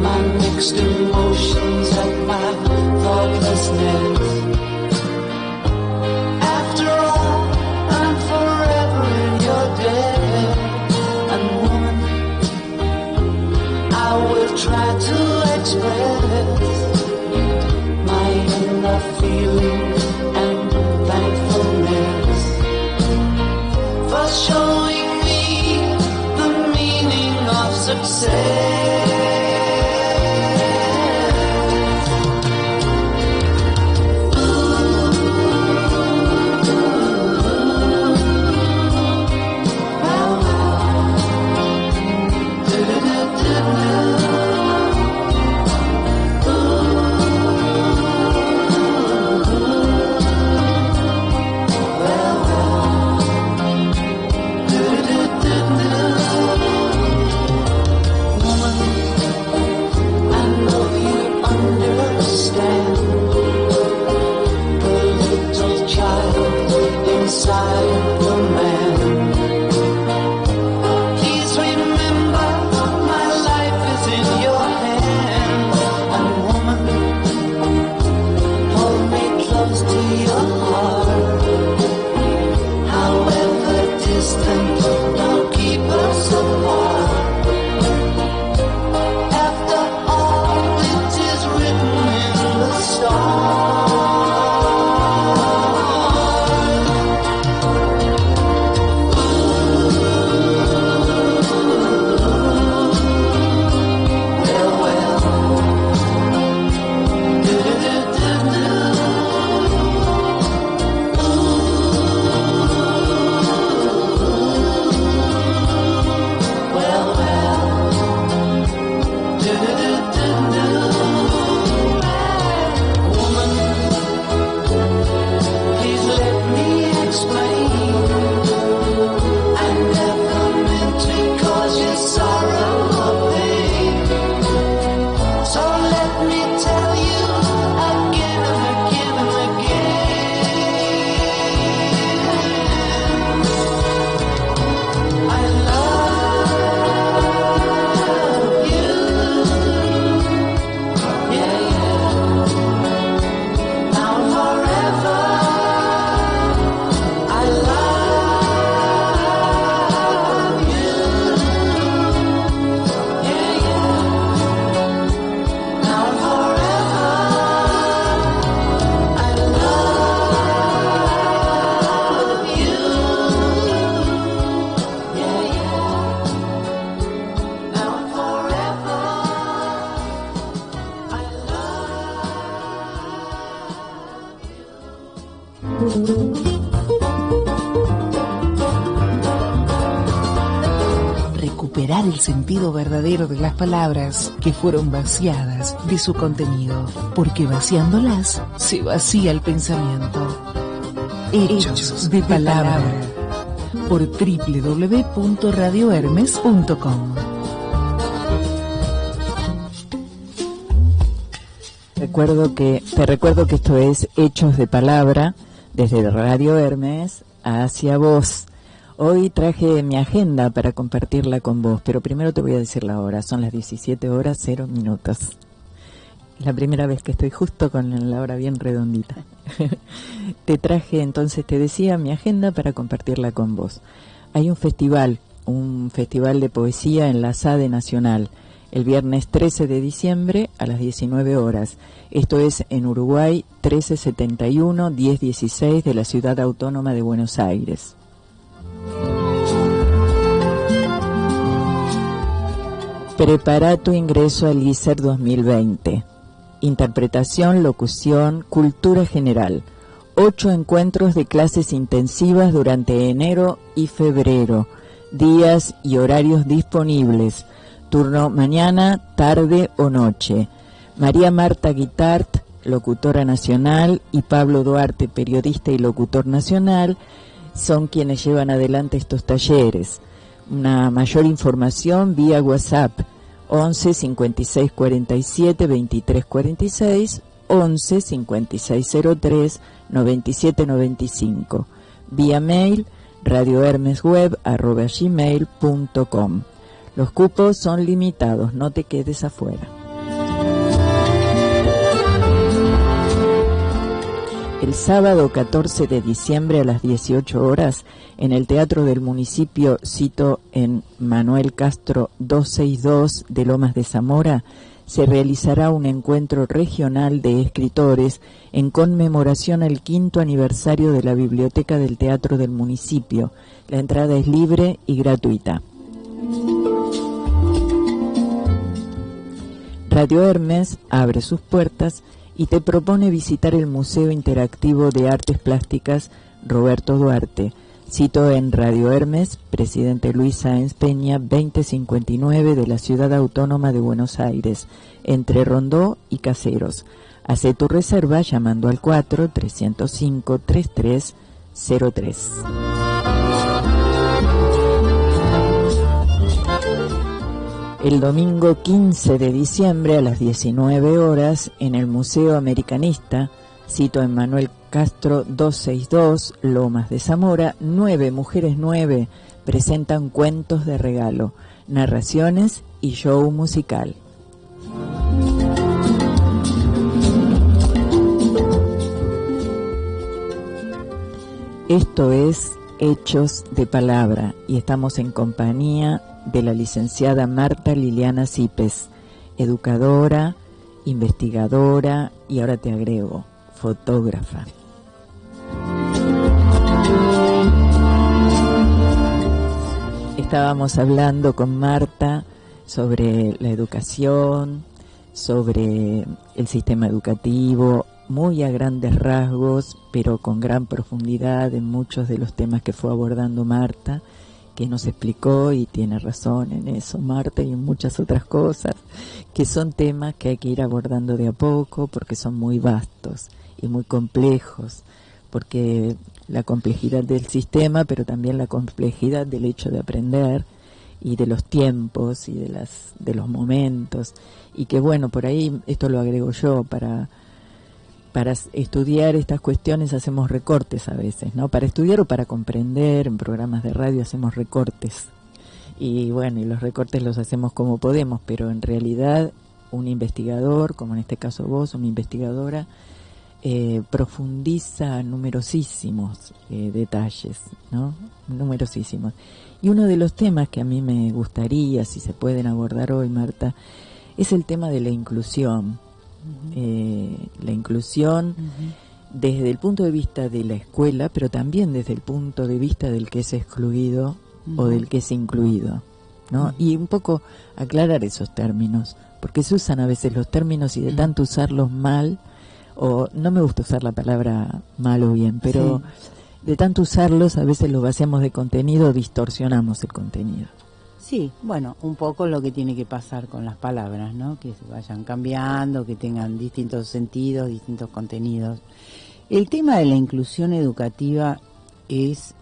my mixed emotions at my thoughtlessness. After all, I'm forever in your debt. And woman, I will try to express my inner feelings and thankfulness for showing me the meaning of success. Inside the man. Please remember my life is in your hands. And woman, hold me close to your heart. However distant, don't keep us apart. After all, it is written in the stars. liberar el sentido verdadero de las palabras que fueron vaciadas de su contenido, porque vaciándolas se vacía el pensamiento. Hechos de palabra, por www.radiohermes.com. Te recuerdo que esto es Hechos de Palabra, desde Radio Hermes hacia vos. Hoy traje mi agenda para compartirla con vos, pero primero te voy a decir la hora. Son las 17:00. La primera vez que estoy justo con la hora bien redondita. Te traje, entonces te decía, mi agenda para compartirla con vos. Hay un festival de poesía en la Sade Nacional, el viernes 13 de diciembre a las 19 horas. Esto es en Uruguay 1371-1016 de la Ciudad Autónoma de Buenos Aires. Prepara tu ingreso al ISER 2020. Interpretación, locución, cultura general. 8 encuentros de clases intensivas durante enero y febrero. Días y horarios disponibles. Turno mañana, tarde o noche. María Marta Guitart, locutora nacional, y Pablo Duarte, periodista y locutor nacional, son quienes llevan adelante estos talleres. Una mayor información vía WhatsApp 11 56 47 23 46, 11 56 03 97 95, vía mail radiohermesweb@gmail.com. Los cupos son limitados, no te quedes afuera. El sábado 14 de diciembre a las 18 horas, en el Teatro del Municipio, cito en Manuel Castro 262 de Lomas de Zamora, se realizará un encuentro regional de escritores en conmemoración al 5º aniversario de la Biblioteca del Teatro del Municipio. La entrada es libre y gratuita. Radio Hermes abre sus puertas y te propone visitar el Museo Interactivo de Artes Plásticas Roberto Duarte. Cito en Radio Hermes, Presidente Luis Sáenz Peña, 2059 de la Ciudad Autónoma de Buenos Aires, entre Rondó y Caseros. Hace tu reserva llamando al 4-305-3303. El domingo 15 de diciembre a las 19 horas en el Museo Americanista, cito en Manuel Castro 262, Lomas de Zamora, 9 Mujeres 9 presentan cuentos de regalo, narraciones y show musical. Esto es Hechos de Palabra y estamos en compañía de la licenciada Marta Liliana Cipes, educadora, investigadora y ahora te agrego, fotógrafa. Estábamos hablando con Marta sobre la educación, sobre el sistema educativo, muy a grandes rasgos, pero con gran profundidad en muchos de los temas que fue abordando Marta, que nos explicó, y tiene razón en eso Marta, y en muchas otras cosas, que son temas que hay que ir abordando de a poco, porque son muy vastos y muy complejos, porque la complejidad del sistema, pero también la complejidad del hecho de aprender, y de los tiempos, y de los momentos, y que bueno, por ahí, esto lo agrego yo, para estudiar estas cuestiones hacemos recortes a veces, ¿no? Para estudiar o para comprender, en programas de radio hacemos recortes. Y bueno, y los recortes los hacemos como podemos, pero en realidad un investigador, como en este caso vos, una investigadora, profundiza numerosísimos detalles, ¿no? Numerosísimos. Y uno de los temas que a mí me gustaría, si se pueden abordar hoy, Marta, es el tema de la inclusión. La inclusión desde el punto de vista de la escuela, pero también desde el punto de vista del que es excluido o del que es incluido, ¿no? Y un poco aclarar esos términos, porque se usan a veces los términos y de tanto usarlos mal, o no me gusta usar la palabra mal o bien, pero de tanto usarlos a veces los vaciamos de contenido, distorsionamos el contenido. Sí, bueno, un poco lo que tiene que pasar con las palabras, ¿no? Que se vayan cambiando, que tengan distintos sentidos, distintos contenidos. El tema de la inclusión educativa es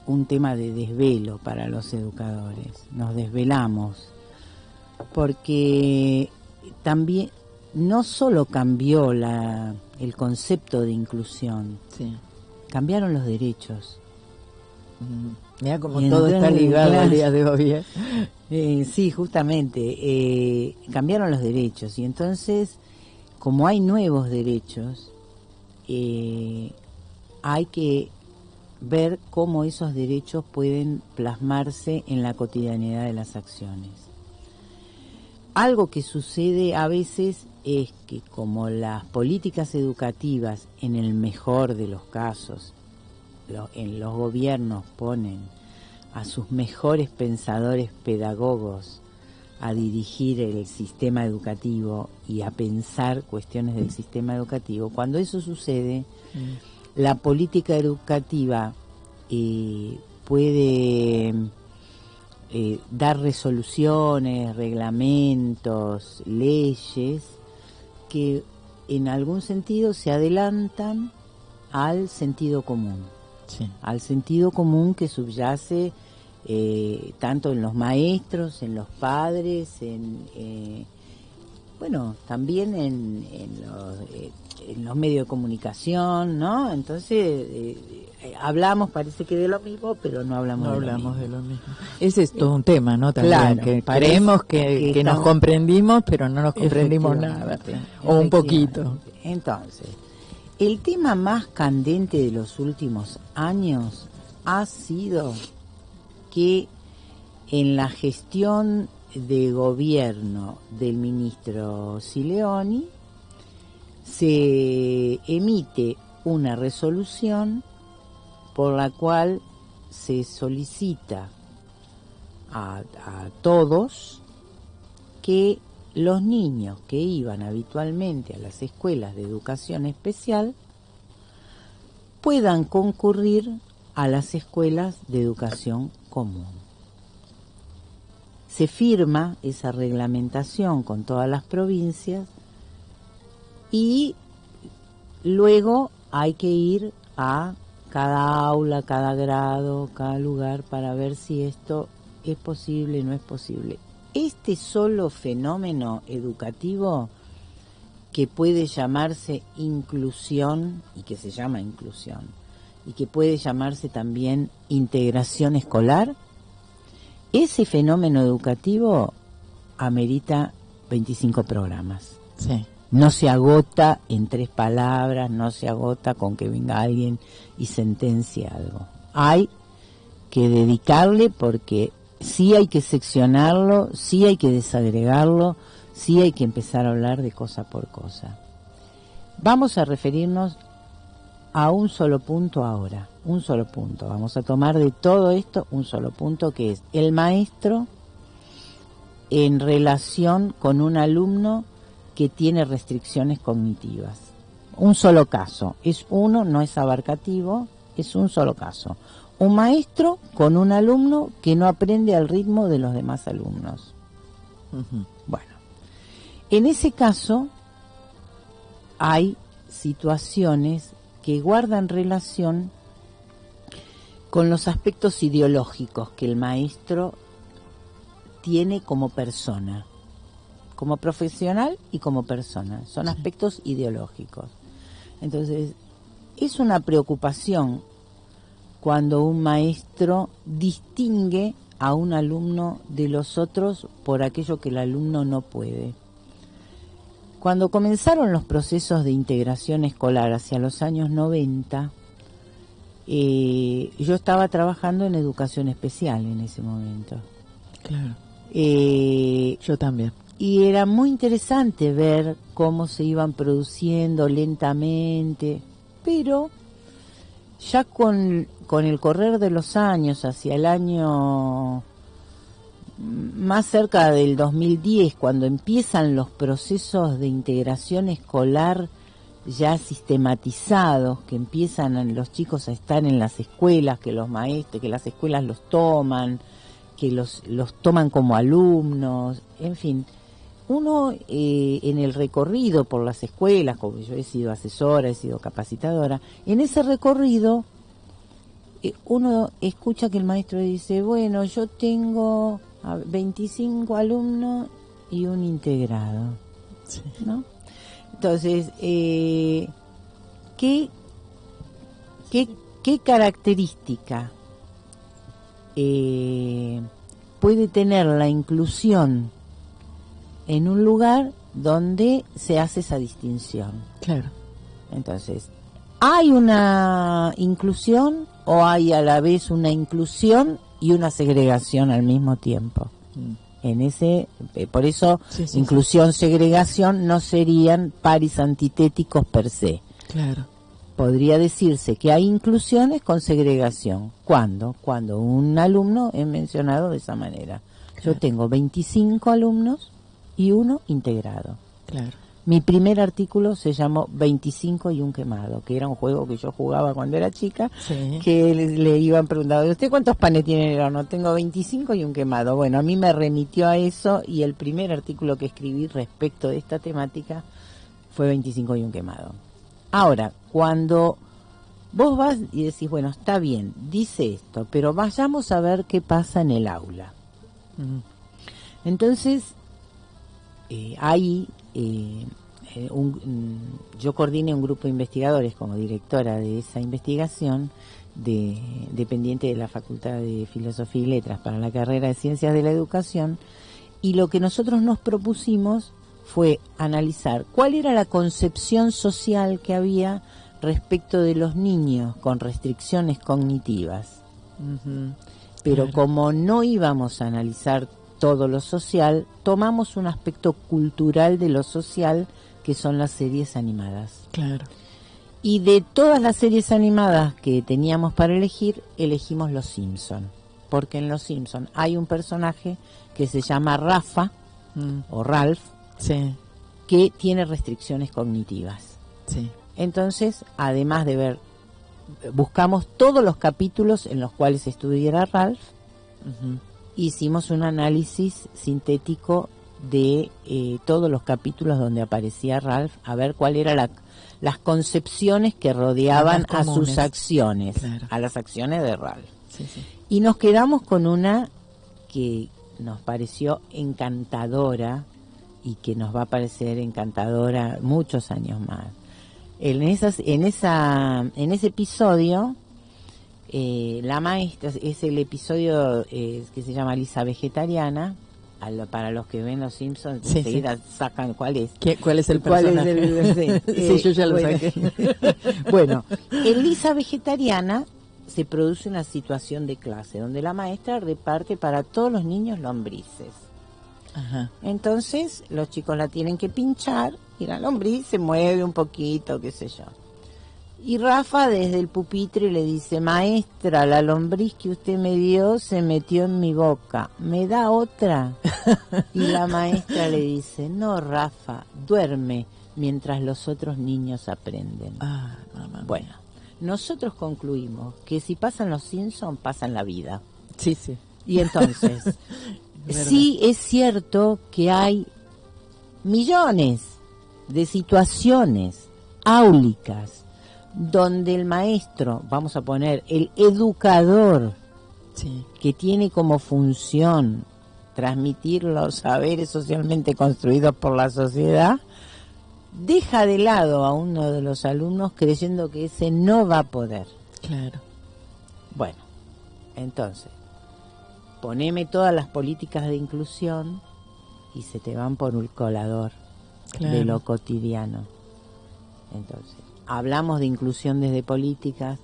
un tema de desvelo para los educadores. Nos desvelamos porque también no solo cambió el concepto de inclusión, Sí. cambiaron los derechos. Mira como Y todo está ligado claro. al día de hoy, ¿eh? Sí, justamente, cambiaron los derechos y entonces, como hay nuevos derechos, hay que ver cómo esos derechos pueden plasmarse en la cotidianidad de las acciones. Algo que sucede a veces es que como las políticas educativas, en el mejor de los casos, en los gobiernos ponen a sus mejores pensadores pedagogos a dirigir el sistema educativo y a pensar cuestiones del sistema educativo, cuando eso sucede, la política educativa puede dar resoluciones, reglamentos, leyes que en algún sentido se adelantan al sentido común. Sí. Al sentido común que subyace tanto en los maestros, en los padres, bueno, también en los medios de comunicación, ¿no? Entonces, hablamos, parece que de lo mismo, pero no hablamos de lo mismo. Ese es todo un tema, ¿no? También, Claro, que parece creemos que nos estamos- comprendimos, pero no nos comprendimos nada. Efectivamente, O un poquito. efectivamente. Entonces, el tema más candente de los últimos años ha sido que en la gestión de gobierno del ministro Sileoni se emite una resolución por la cual se solicita a todos que los niños que iban habitualmente a las escuelas de educación especial puedan concurrir a las escuelas de educación común. Se firma esa reglamentación con todas las provincias y luego hay que ir a cada aula, cada grado, cada lugar para ver si esto es posible o no es posible. Este solo fenómeno educativo que puede llamarse inclusión y que se llama inclusión y que puede llamarse también integración escolar, ese fenómeno educativo amerita 25 programas. Sí. No se agota en 3 palabras, no se agota con que venga alguien y sentencie algo. Hay que dedicarle porque sí hay que seccionarlo, sí hay que desagregarlo, sí hay que empezar a hablar de cosa por cosa. Vamos a referirnos a un solo punto ahora, un solo punto. Vamos a tomar de todo esto un solo punto, que es el maestro en relación con un alumno que tiene restricciones cognitivas. Un solo caso, es uno, no es abarcativo, es un solo caso. Un maestro con un alumno que no aprende al ritmo de los demás alumnos. Uh-huh. Bueno, en ese caso hay situaciones que guardan relación con los aspectos ideológicos que el maestro tiene como persona, como profesional y como persona. Son aspectos ideológicos. Entonces, es una preocupación cuando un maestro distingue a un alumno de los otros por aquello que el alumno no puede. Cuando comenzaron los procesos de integración escolar hacia los años 90, yo estaba trabajando en educación especial en ese momento. Claro. Yo también. Y era muy interesante ver cómo se iban produciendo lentamente, pero ya con el correr de los años, hacia el año más cerca del 2010, cuando empiezan los procesos de integración escolar ya sistematizados, que empiezan los chicos a estar en las escuelas, que los maestros, que las escuelas los toman, que los toman como alumnos, en fin. Uno en el recorrido por las escuelas, como yo he sido asesora, he sido capacitadora, en ese recorrido uno escucha que el maestro dice, bueno, yo tengo 25 alumnos y un integrado, Sí. ¿no? Entonces, ¿qué característica puede tener la inclusión en un lugar donde se hace esa distinción? Claro. Entonces, ¿hay una inclusión o hay a la vez una inclusión y una segregación al mismo tiempo? En ese, por eso, Sí, inclusión, segregación no serían pares antitéticos per se. Claro. Podría decirse que hay inclusiones con segregación. ¿Cuándo? Cuando un alumno es mencionado de esa manera. Claro. Yo tengo 25 alumnos y uno integrado. Claro. Mi primer artículo se llamó 25 y un quemado, que era un juego que yo jugaba cuando era chica, Sí. que le iban preguntando, ¿usted cuántos panes tiene en el horno? Tengo 25 y un quemado. Bueno, a mí me remitió a eso y el primer artículo que escribí respecto de esta temática fue 25 y un quemado. Ahora, cuando vos vas y decís, bueno, está bien, dice esto, pero vayamos a ver qué pasa en el aula. Entonces, yo coordiné un grupo de investigadores como directora de esa investigación, dependiente de la Facultad de Filosofía y Letras para la carrera de Ciencias de la Educación, y lo que nosotros nos propusimos fue analizar cuál era la concepción social que había respecto de los niños con restricciones cognitivas. Pero Claro. como no íbamos a analizar todo lo social, tomamos un aspecto cultural de lo social, que son las series animadas. Claro. Y de todas las series animadas que teníamos para elegir, elegimos Los Simpson, porque en Los Simpson hay un personaje que se llama Rafa o Ralph, Sí. que tiene restricciones cognitivas. Sí. Entonces, además de ver, buscamos todos los capítulos en los cuales estuviera Ralph, hicimos un análisis sintético de todos los capítulos donde aparecía Ralph, a ver cuál era las concepciones que rodeaban Las a comunes. sus acciones, Claro. a las acciones de Ralph. Sí, sí. Y nos quedamos con una que nos pareció encantadora y que nos va a parecer encantadora muchos años más. En ese episodio, la maestra, es el episodio que se llama Lisa Vegetariana. Para los que ven Los Simpsons, Sí, enseguida sacan cuál es. ¿Cuál es el ¿Cuál es personaje? Sí, yo ya lo bueno, saqué. Bueno, en Lisa Vegetariana se produce una situación de clase donde la maestra reparte para todos los niños lombrices. Ajá. Entonces los chicos la tienen que pinchar y la lombriz se mueve un poquito, qué sé yo. Y Rafa desde el pupitre le dice, maestra, la lombriz que usted me dio se metió en mi boca, ¿me da otra? Y la maestra le dice, no, Rafa, duerme mientras los otros niños aprenden. Ah, mamá. Bueno, nosotros concluimos que si pasan Los Simpsons, pasan la vida. Sí, sí. Y entonces, verdad. sí es cierto que hay millones de situaciones áulicas donde el maestro, vamos a poner, el educador, Sí. que tiene como función transmitir los saberes socialmente construidos por la sociedad, deja de lado a uno de los alumnos creyendo que ese no va a poder. Claro. Bueno, entonces, poneme todas las políticas de inclusión y se te van por un colador Claro. de lo cotidiano. Entonces, hablamos de inclusión desde políticas,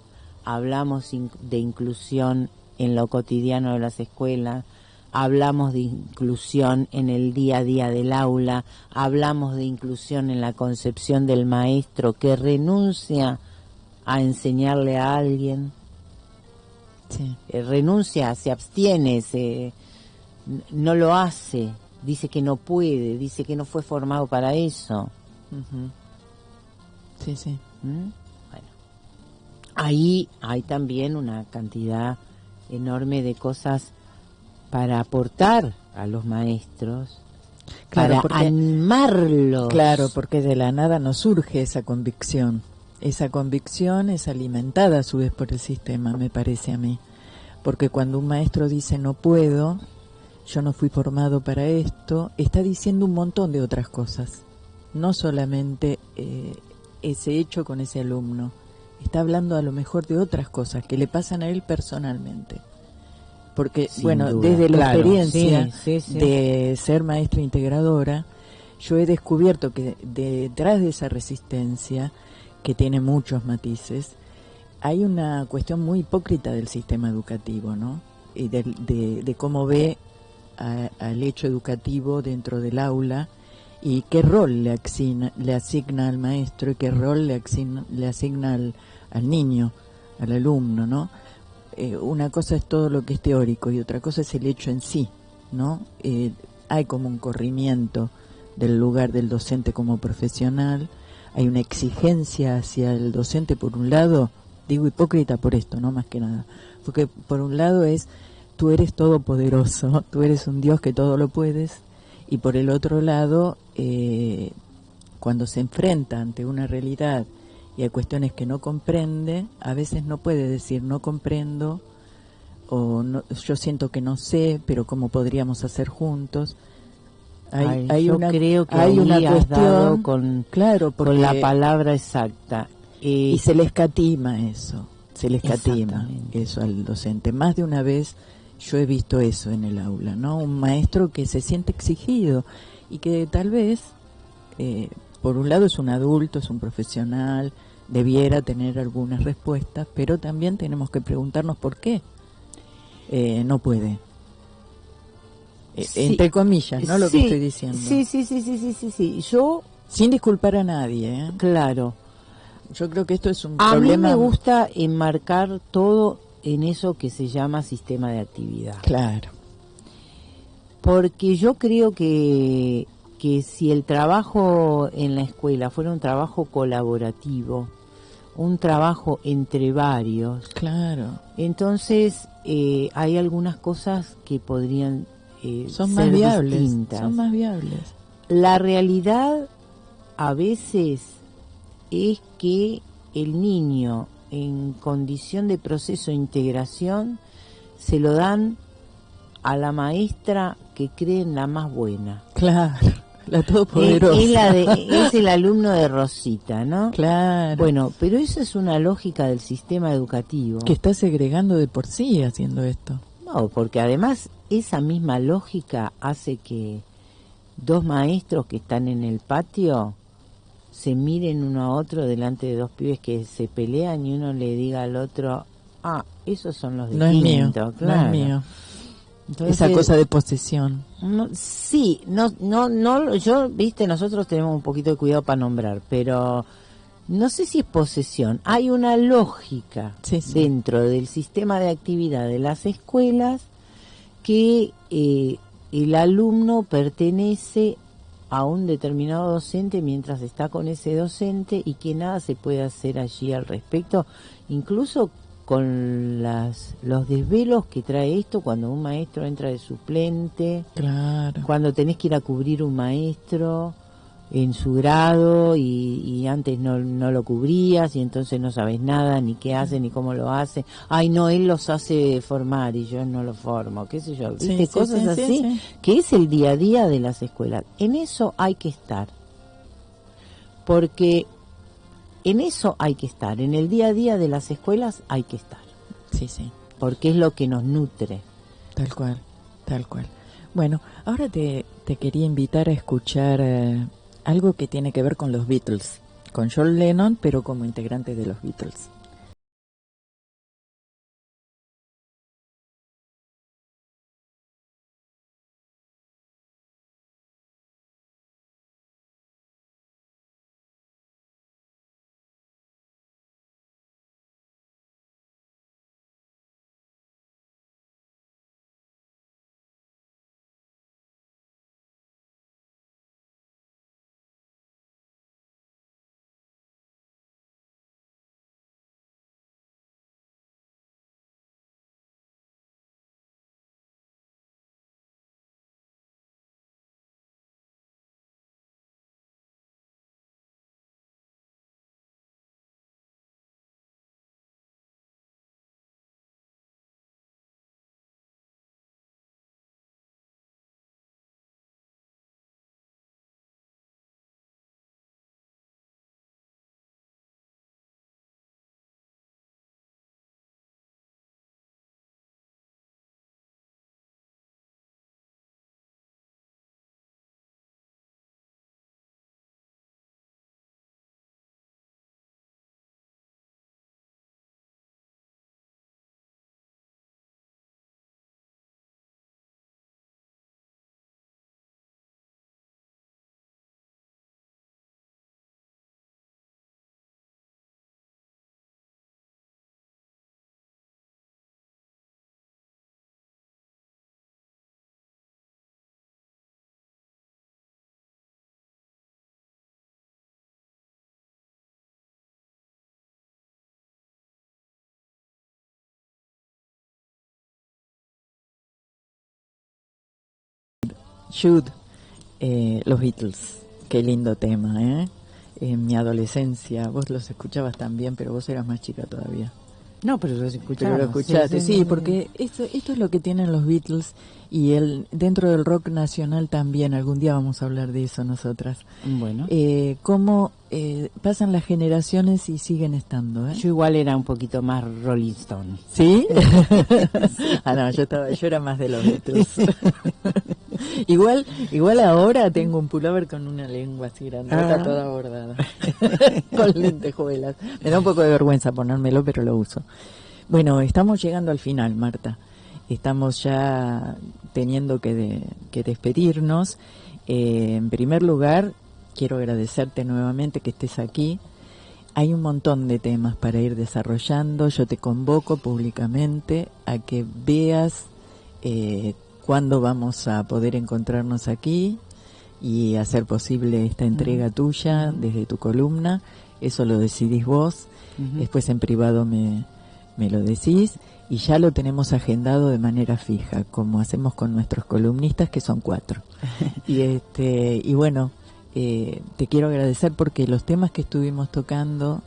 hablamos de inclusión en lo cotidiano de las escuelas, hablamos de inclusión en el día a día del aula, hablamos de inclusión en la concepción del maestro que renuncia a enseñarle a alguien, Sí. renuncia, se abstiene, no lo hace, dice que no puede, dice que no fue formado para eso. Ujú. Sí, sí. ¿Mm? Bueno, ahí hay también una cantidad enorme de cosas para aportar a los maestros, Claro, para porque, animarlos. claro, porque de la nada nos surge esa convicción. Esa convicción es alimentada a su vez por el sistema, me parece a mí. Porque cuando un maestro dice no puedo, yo no fui formado para esto, está diciendo un montón de otras cosas. No solamente ese hecho con ese alumno. Está hablando a lo mejor de otras cosas que le pasan a él personalmente. Porque, Sin bueno, duda, desde la claro, experiencia sí. de ser maestra integradora, yo he descubierto que detrás de esa resistencia, que tiene muchos matices, hay una cuestión muy hipócrita del sistema educativo, ¿no? Y de cómo ve al hecho educativo dentro del aula y qué rol le asigna al maestro y qué rol le asigna al niño, al alumno, ¿no? Una cosa es todo lo que es teórico y otra cosa es el hecho en sí, ¿no? Hay como un corrimiento del lugar del docente como profesional, hay una exigencia hacia el docente por un lado, digo hipócrita por esto, no más que nada, porque por un lado es tú eres todopoderoso, tú eres un Dios que todo lo puedes, y por el otro lado, cuando se enfrenta ante una realidad y hay cuestiones que no comprende, a veces no puede decir no comprendo o no, yo siento que no sé, pero cómo podríamos hacer juntos. Yo creo que hay ahí una has dado cuestión, con, claro, con la porque palabra exacta. y se le escatima eso, se le escatima Exactamente. eso al docente. Más de una vez yo he visto eso en el aula, ¿no? Un maestro que se siente exigido y que tal vez, por un lado es un adulto, es un profesional, debiera tener algunas respuestas, pero también tenemos que preguntarnos por qué no puede. Sí, Entre comillas, ¿no? Lo que estoy diciendo. Sí. Yo, Sin disculpar a nadie, ¿eh? claro, Yo creo que esto es un a problema. mí me gusta enmarcar todo en eso que se llama sistema de actividad. Claro. Porque yo creo que si el trabajo en la escuela fuera un trabajo colaborativo, un trabajo entre varios, Claro. entonces hay algunas cosas que podrían Son ser más viables. distintas. Son más viables. La realidad a veces es que el niño en condición de proceso de integración se lo dan a la maestra que creen la más buena. Claro, la todopoderosa. Es el alumno de Rosita, ¿no? Claro. Bueno, pero eso es una lógica del sistema educativo. Que está segregando de por sí haciendo esto. No, porque además esa misma lógica hace que dos maestros que están en el patio se miren uno a otro delante de dos pibes que se pelean y uno le diga al otro, esos son los de No es mío, quinto, no claro. es mío. Entonces, Esa cosa de posesión. yo, viste, nosotros tenemos un poquito de cuidado para nombrar, pero no sé si es posesión. Hay una lógica Sí. dentro del sistema de actividad de las escuelas que el alumno pertenece a un determinado docente mientras está con ese docente y que nada se puede hacer allí al respecto, incluso con los desvelos que trae esto cuando un maestro entra de suplente, Claro. cuando tenés que ir a cubrir un maestro en su grado y antes no lo cubrías y entonces no sabes nada, ni qué hace, ni cómo lo hace. Ay, no, él los hace formar y yo no los formo, qué sé yo, ¿viste? Cosas así, sí. que es el día a día de las escuelas. En eso hay que estar, porque en eso hay que estar, en el día a día de las escuelas hay que estar. Sí. Porque es lo que nos nutre. Tal cual, tal cual. Bueno, ahora te quería invitar a escuchar algo que tiene que ver con los Beatles, con John Lennon, pero como integrante de los Beatles. Jude, los Beatles. Qué lindo tema, ¿eh? En mi adolescencia, vos los escuchabas también, pero vos eras más chica todavía. No, pero los escuchamos. Pero lo escuchaste, sí, porque esto es lo que tienen los Beatles y dentro del rock nacional también. Algún día vamos a hablar de eso nosotras. Bueno. Cómo pasan las generaciones y siguen estando, ¿eh? Yo igual era un poquito más Rolling Stone. ¿Sí? Ah, no, yo era más de los Beatles. Igual ahora tengo un pullover con una lengua así grandota, toda bordada, con lentejuelas. Me da un poco de vergüenza ponérmelo, pero lo uso. Bueno, estamos llegando al final, Marta. Estamos ya teniendo que despedirnos. En primer lugar, quiero agradecerte nuevamente que estés aquí. Hay un montón de temas para ir desarrollando. Yo te convoco públicamente a que veas cuándo vamos a poder encontrarnos aquí y hacer posible esta entrega tuya desde tu columna. Eso lo decidís vos. Después en privado me lo decís y ya lo tenemos agendado de manera fija, como hacemos con nuestros columnistas, que son 4. Y bueno, te quiero agradecer porque los temas que estuvimos tocando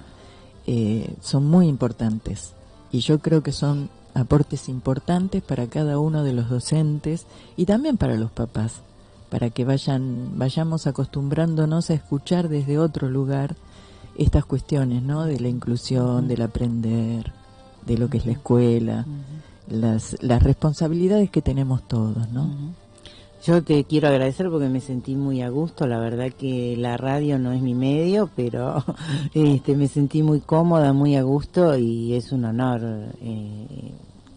son muy importantes y yo creo que son aportes importantes para cada uno de los docentes y también para los papás, para que vayamos acostumbrándonos a escuchar desde otro lugar estas cuestiones, ¿no? De la inclusión, del aprender, de lo que es la escuela, las responsabilidades que tenemos todos, ¿no? Yo te quiero agradecer porque me sentí muy a gusto. La verdad que la radio no es mi medio, pero me sentí muy cómoda, muy a gusto y es un honor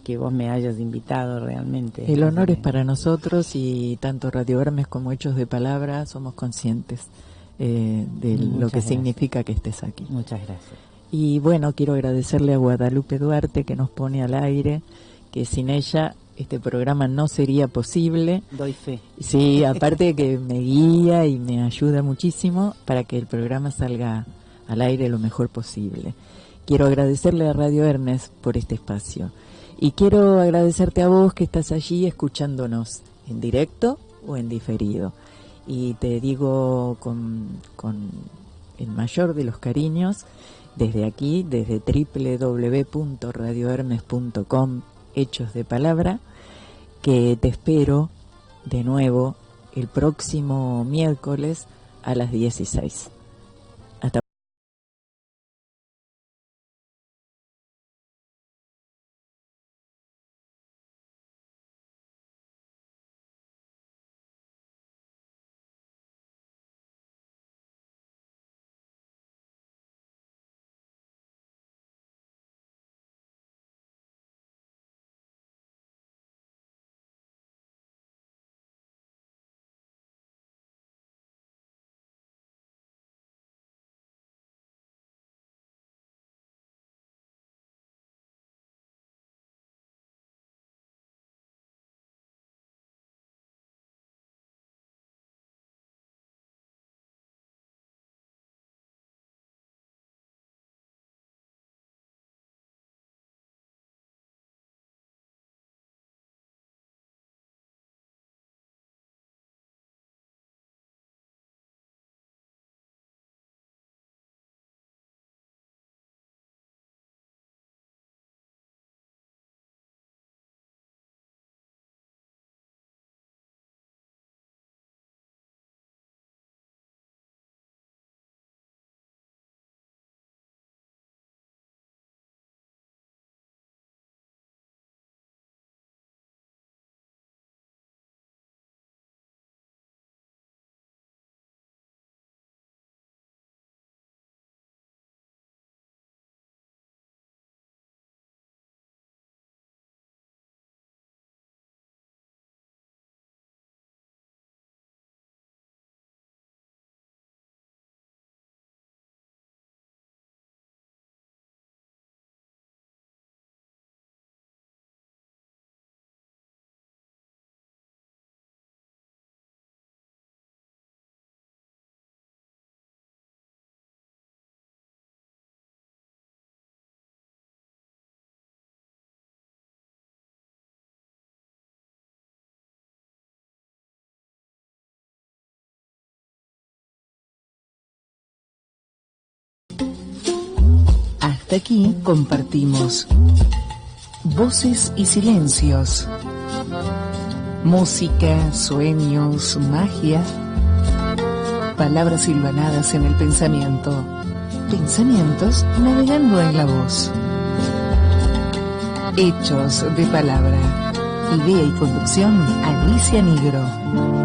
que vos me hayas invitado realmente. El honor es para nosotros y tanto Radio Hermes como Hechos de Palabra somos conscientes de lo que significa que estés aquí. Muchas gracias. Y bueno, quiero agradecerle a Guadalupe Duarte que nos pone al aire, que sin ella este programa no sería posible. Doy fe. Sí, aparte de que me guía y me ayuda muchísimo para que el programa salga al aire lo mejor posible. Quiero agradecerle a Radio Hermes por este espacio. Y quiero agradecerte a vos que estás allí escuchándonos en directo o en diferido. Y te digo con el mayor de los cariños, desde aquí, desde www.radiohermes.com, Hechos de Palabra, que te espero de nuevo el próximo miércoles a las 16. Hasta hasta aquí compartimos voces y silencios, música, sueños, magia, palabras hilvanadas en el pensamiento, pensamientos navegando en la voz. Hechos de palabra. Idea y conducción, Alicia Nigro.